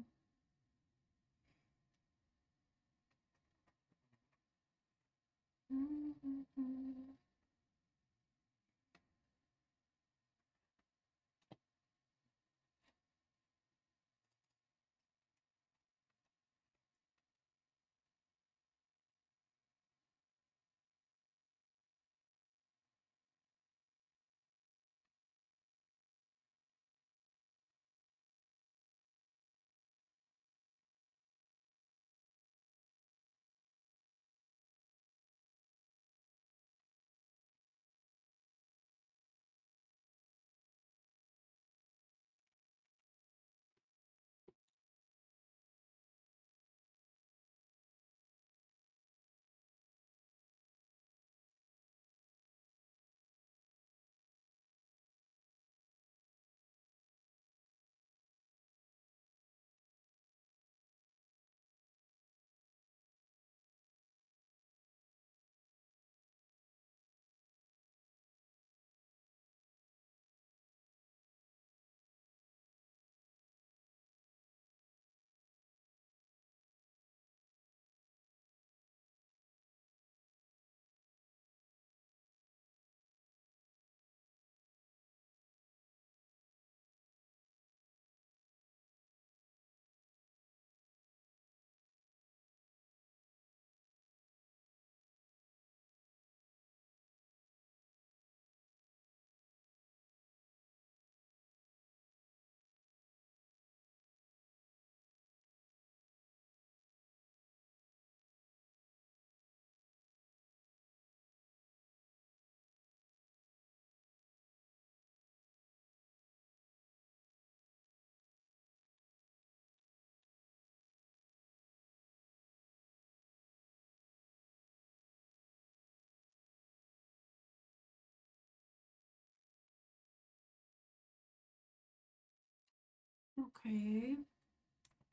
Okay.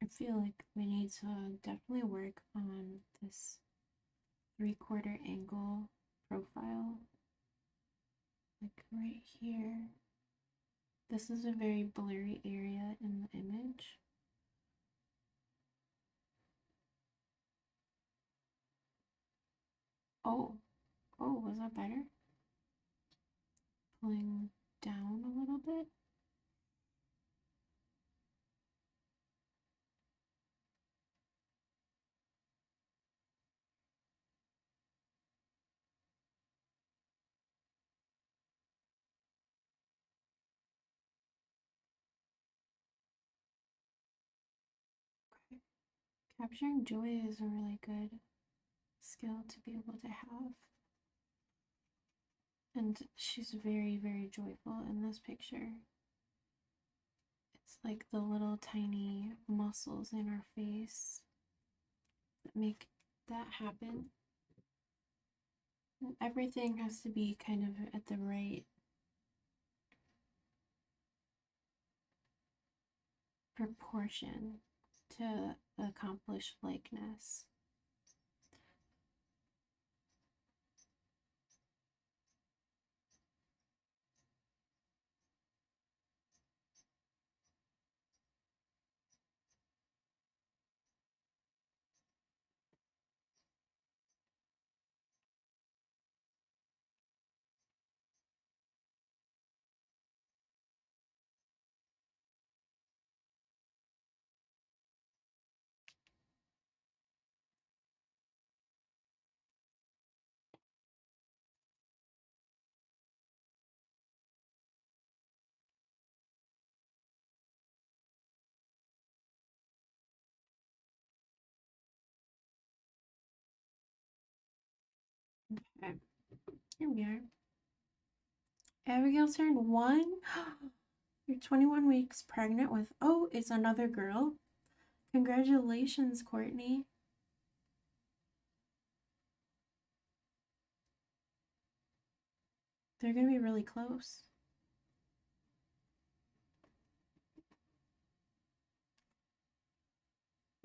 I feel like we need to definitely work on this 3/4 angle profile. Like right here. This is a very blurry area in the image. Oh, was that better? Pulling down a little bit. Okay. Capturing joy is a really good skill to be able to have. And she's very, very joyful in this picture. It's like the little tiny muscles in her face that make that happen. And everything has to be kind of at the right proportion to accomplished likeness. Okay, here we are. Abigail turned 1. You're 21 weeks pregnant with, oh, it's another girl. Congratulations, Courtney. They're going to be really close.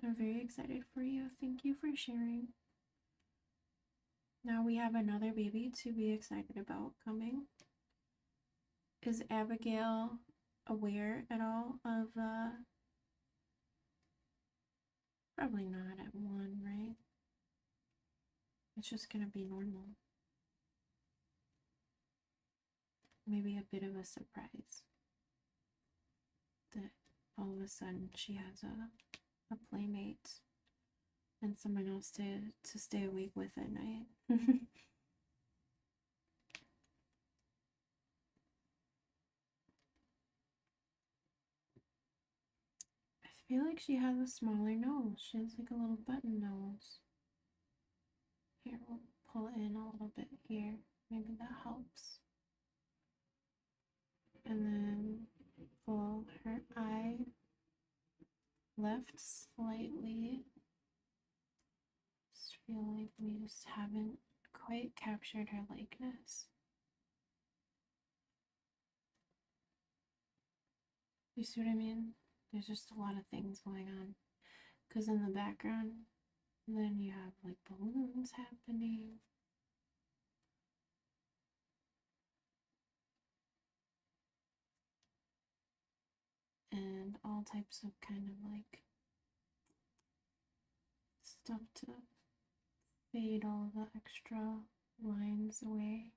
I'm very excited for you. Thank you for sharing. Now we have another baby to be excited about coming. Is Abigail aware at all of, probably not at 1, right? It's just going to be normal. Maybe a bit of a surprise that all of a sudden she has a playmate and someone else to stay awake with at night. I feel like she has a smaller nose. She has like a little button nose. Here, we'll pull it in a little bit here. Maybe that helps. And then pull her eye left slightly. Just feel like we just haven't quite captured her likeness. You see what I mean? There's just a lot of things going on. Because in the background, then you have like balloons happening. And all types of kind of like stuff to fade all the extra lines away.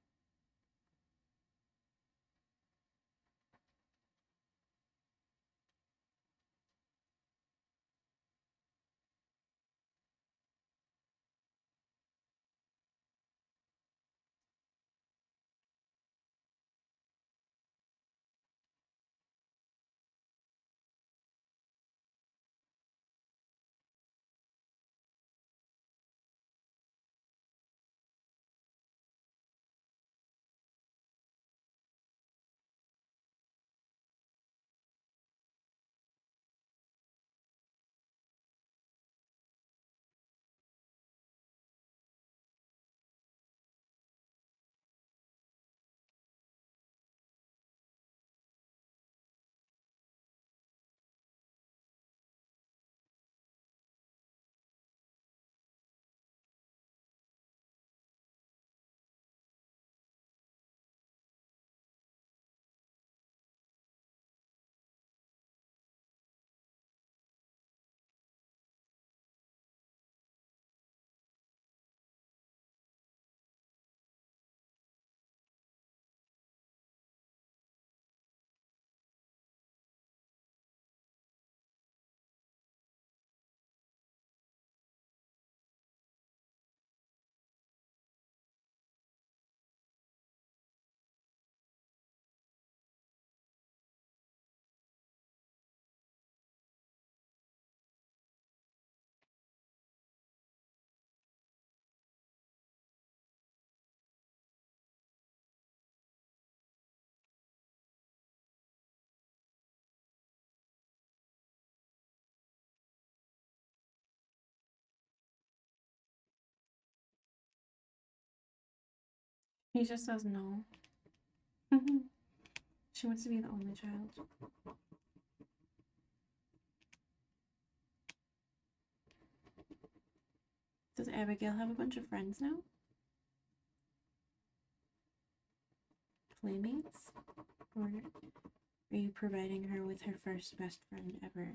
He just says no. She wants to be the only child. Does Abigail have a bunch of friends now? Playmates? Or are you providing her with her first best friend ever?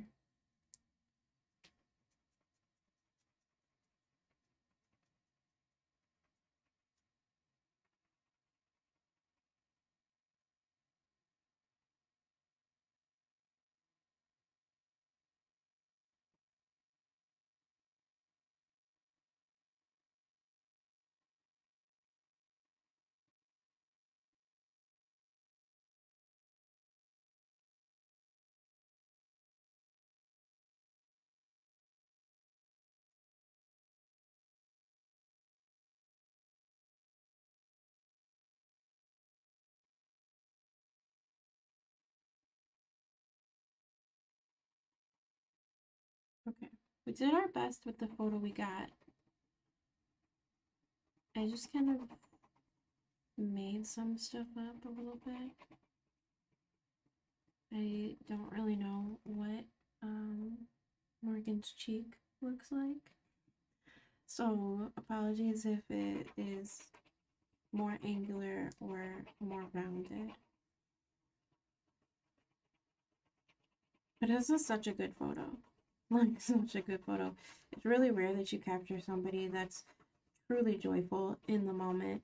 Okay, we did our best with the photo we got. I just kind of made some stuff up a little bit. I don't really know what Morgan's cheek looks like. So apologies if it is more angular or more rounded. But this is such a good photo. Like, such a good photo. It's really rare that you capture somebody that's truly joyful in the moment.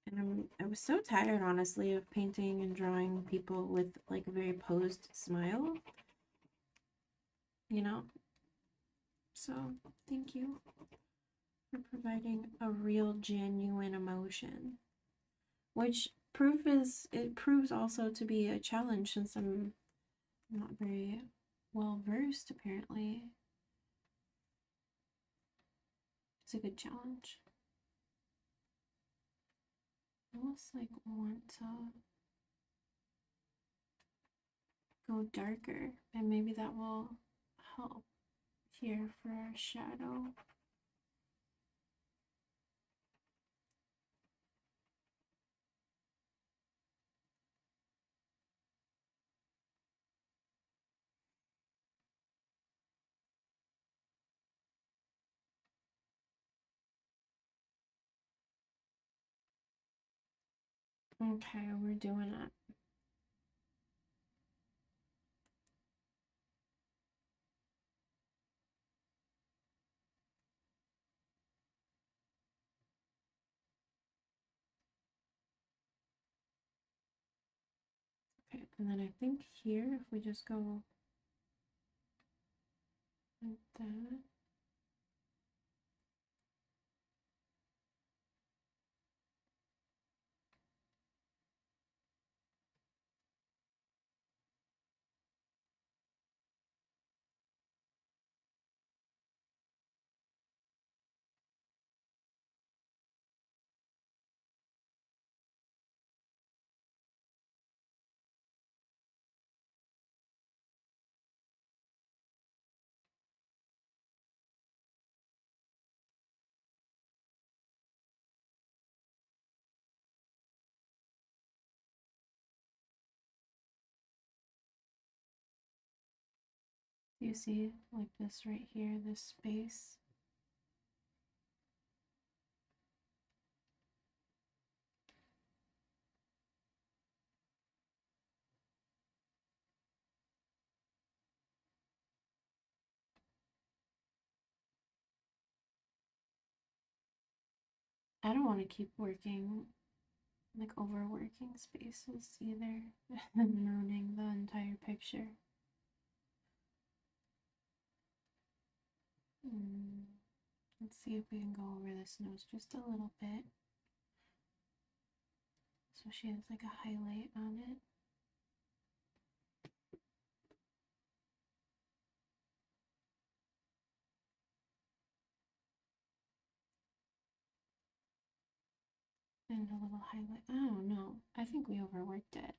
And I was so tired, honestly, of painting and drawing people with like a very posed smile. You know? So, thank you for providing a real, genuine emotion. Which it proves also to be a challenge since I'm not very well versed, apparently. It's a good challenge. I almost like want to go darker, and maybe that will help here for our shadow. Okay, we're doing it. Okay, and then I think here, if we just go like that. You see, like this right here, this space. I don't want to keep working, like overworking spaces either, and ruining the entire picture. Let's see if we can go over this nose just a little bit. So she has like a highlight on it. And a little highlight. I don't know. I think we overworked it.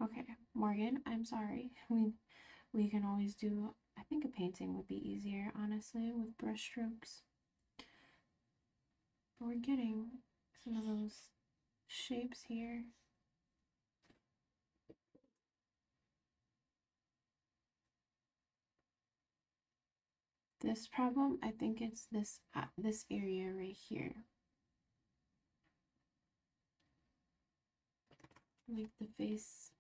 Okay, Morgan, I'm sorry. We can always do, I think a painting would be easier, honestly, with brush strokes. But we're getting some of those shapes here. This problem, I think it's this this area right here. Like the face,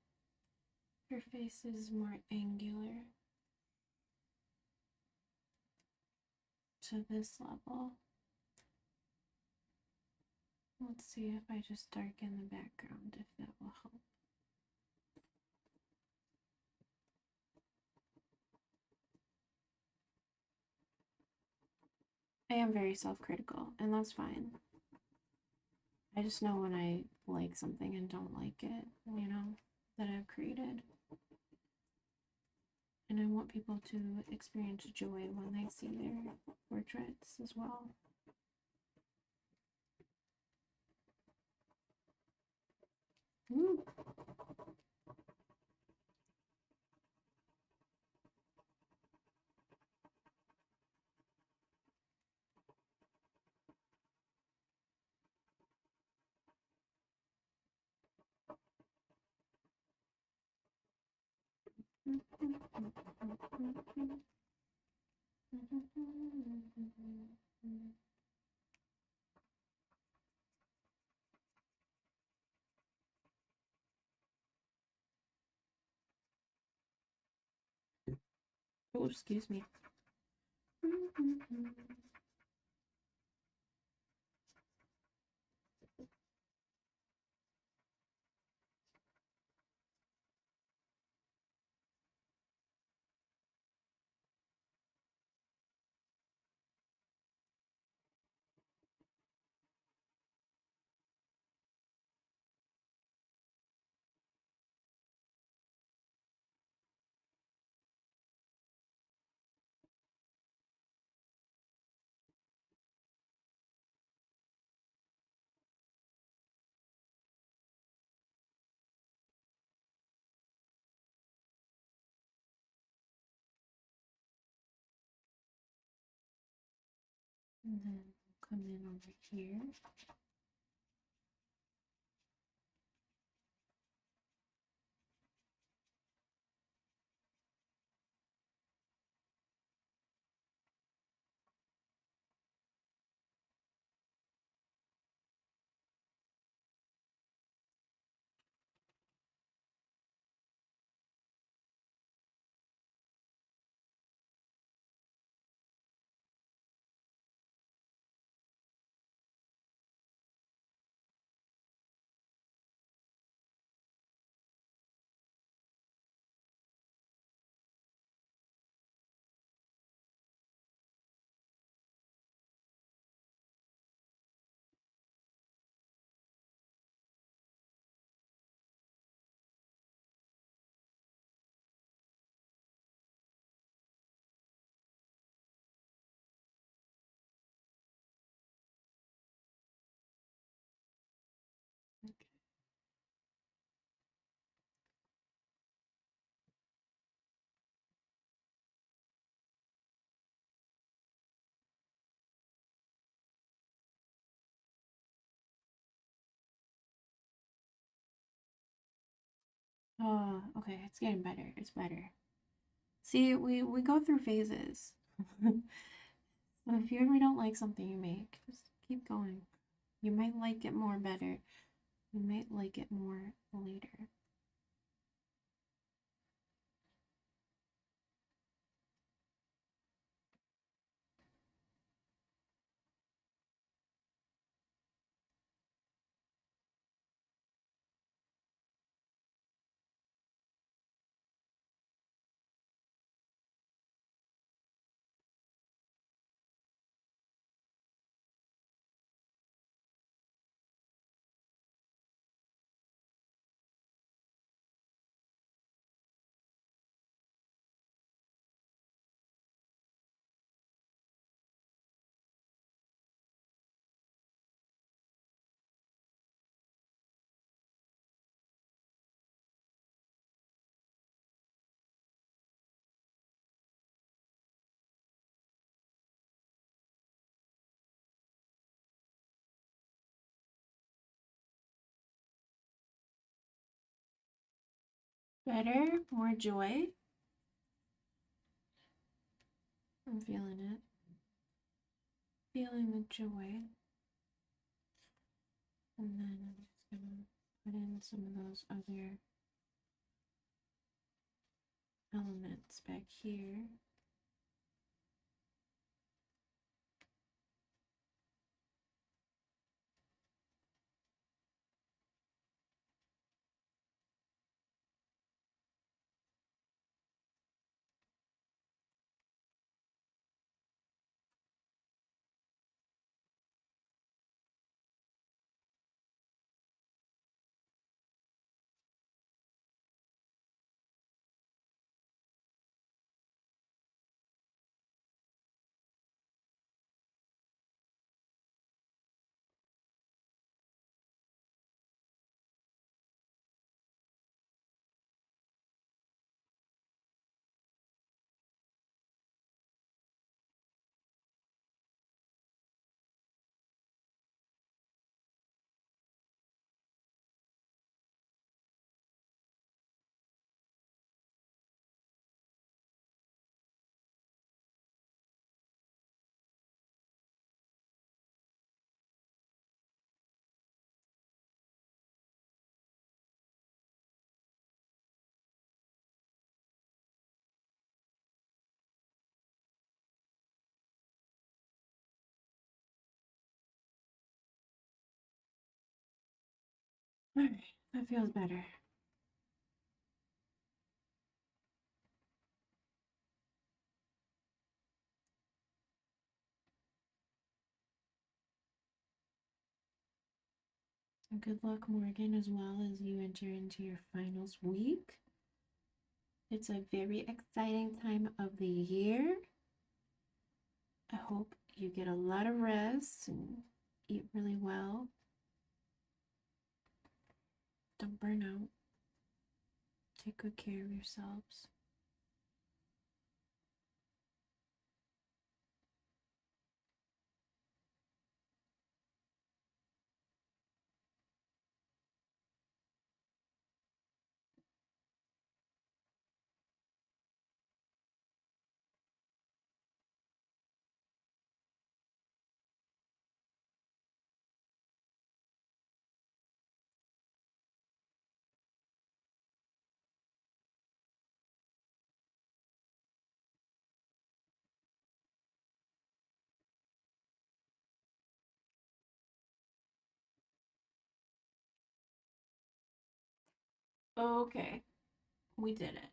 her face is more angular to this level. Let's see if I just darken the background, if that will help. I am very self-critical, and that's fine. I just know when I like something and don't like it, you know, that I've created. And I want people to experience joy when they see their portraits as well. Ooh. Oh, excuse me. And then we'll come in over here. Okay. Oh, okay, it's getting better. It's better. See, we go through phases. So if you ever don't like something you make, just keep going. You might like it more better. You might like it more later. Better, more joy. I'm feeling it. Feeling the joy. And then I'm just gonna put in some of those other elements back here. All right, that feels better. Good luck, Morgan, as well as you enter into your finals week. It's a very exciting time of the year. I hope you get a lot of rest and eat really well. Don't burn out. Take good care of yourselves. Okay, we did it.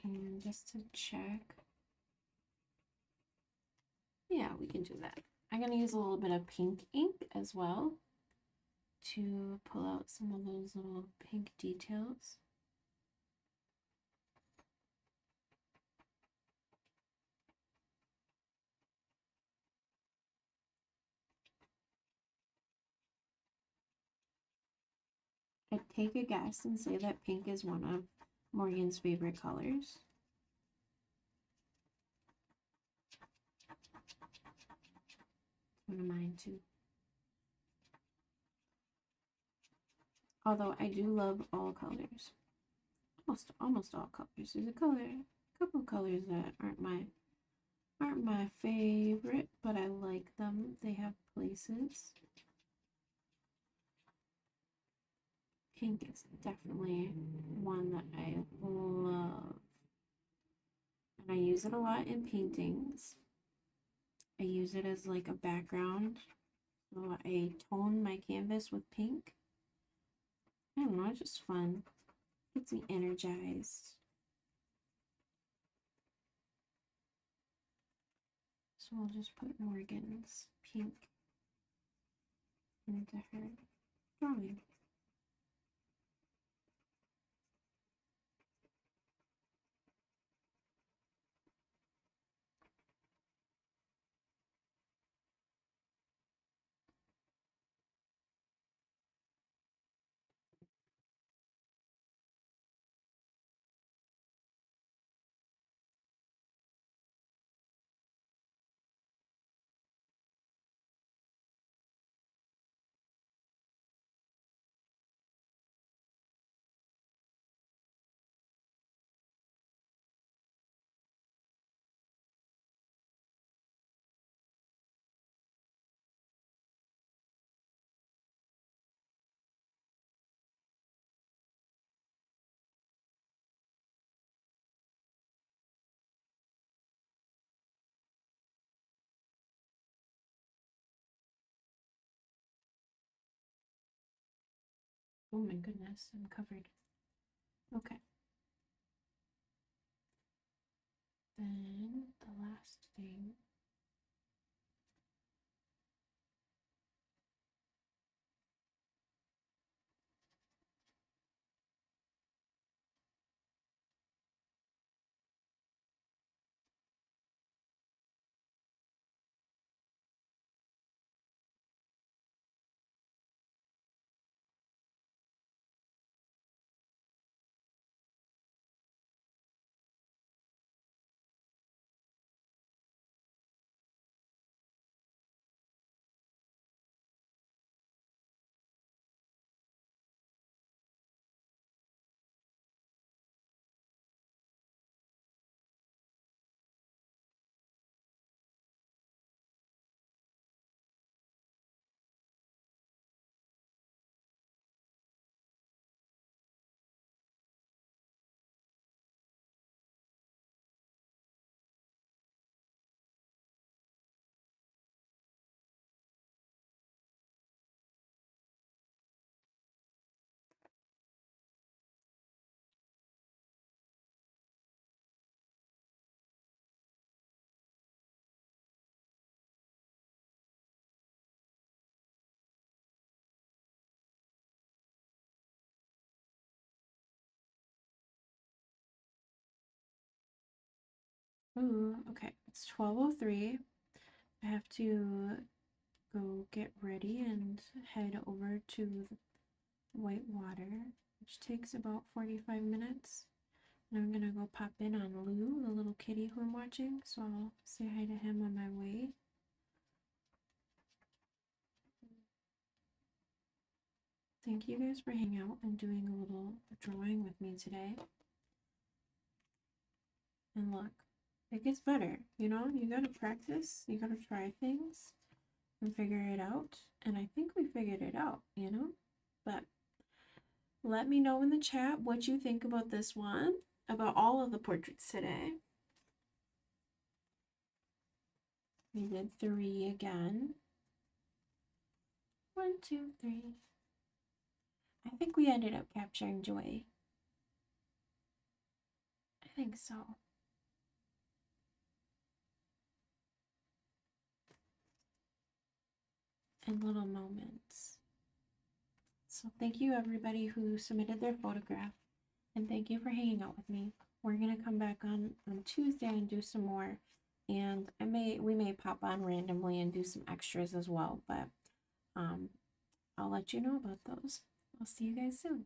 And just to check, yeah, we can do that. I'm going to use a little bit of pink ink as well to pull out some of those little pink details. I'd take a guess and say that pink is one of Morgan's favorite colors. One of mine too. Although I do love all colors. Almost all colors. There's a couple colors that aren't my favorite, but I like them. They have places. Pink is definitely one that I love. And I use it a lot in paintings. I use it as like a background. So I tone my canvas with pink. I don't know, it's just fun. Gets me energized. So I'll just put Morgan's pink into her drawing. Oh my goodness, I'm covered. Okay. Then the last thing. Ooh, okay. It's 12:03. I have to go get ready and head over to the white water, which takes about 45 minutes. And I'm gonna go pop in on Lou, the little kitty who I'm watching, so I'll say hi to him on my way. Thank you guys for hanging out and doing a little drawing with me today. And look, it gets better, you know? You gotta practice, you gotta try things and figure it out. And I think we figured it out, you know? But let me know in the chat what you think about this one, about all of the portraits today. We did 3 again. 1, 2, 3. I think we ended up capturing joy. I think so. And little moments. So thank you everybody who submitted their photograph, and thank you for hanging out with me. We're gonna come back on Tuesday and do some more, and we may pop on randomly and do some extras as well, but I'll let you know about those. I'll see you guys soon.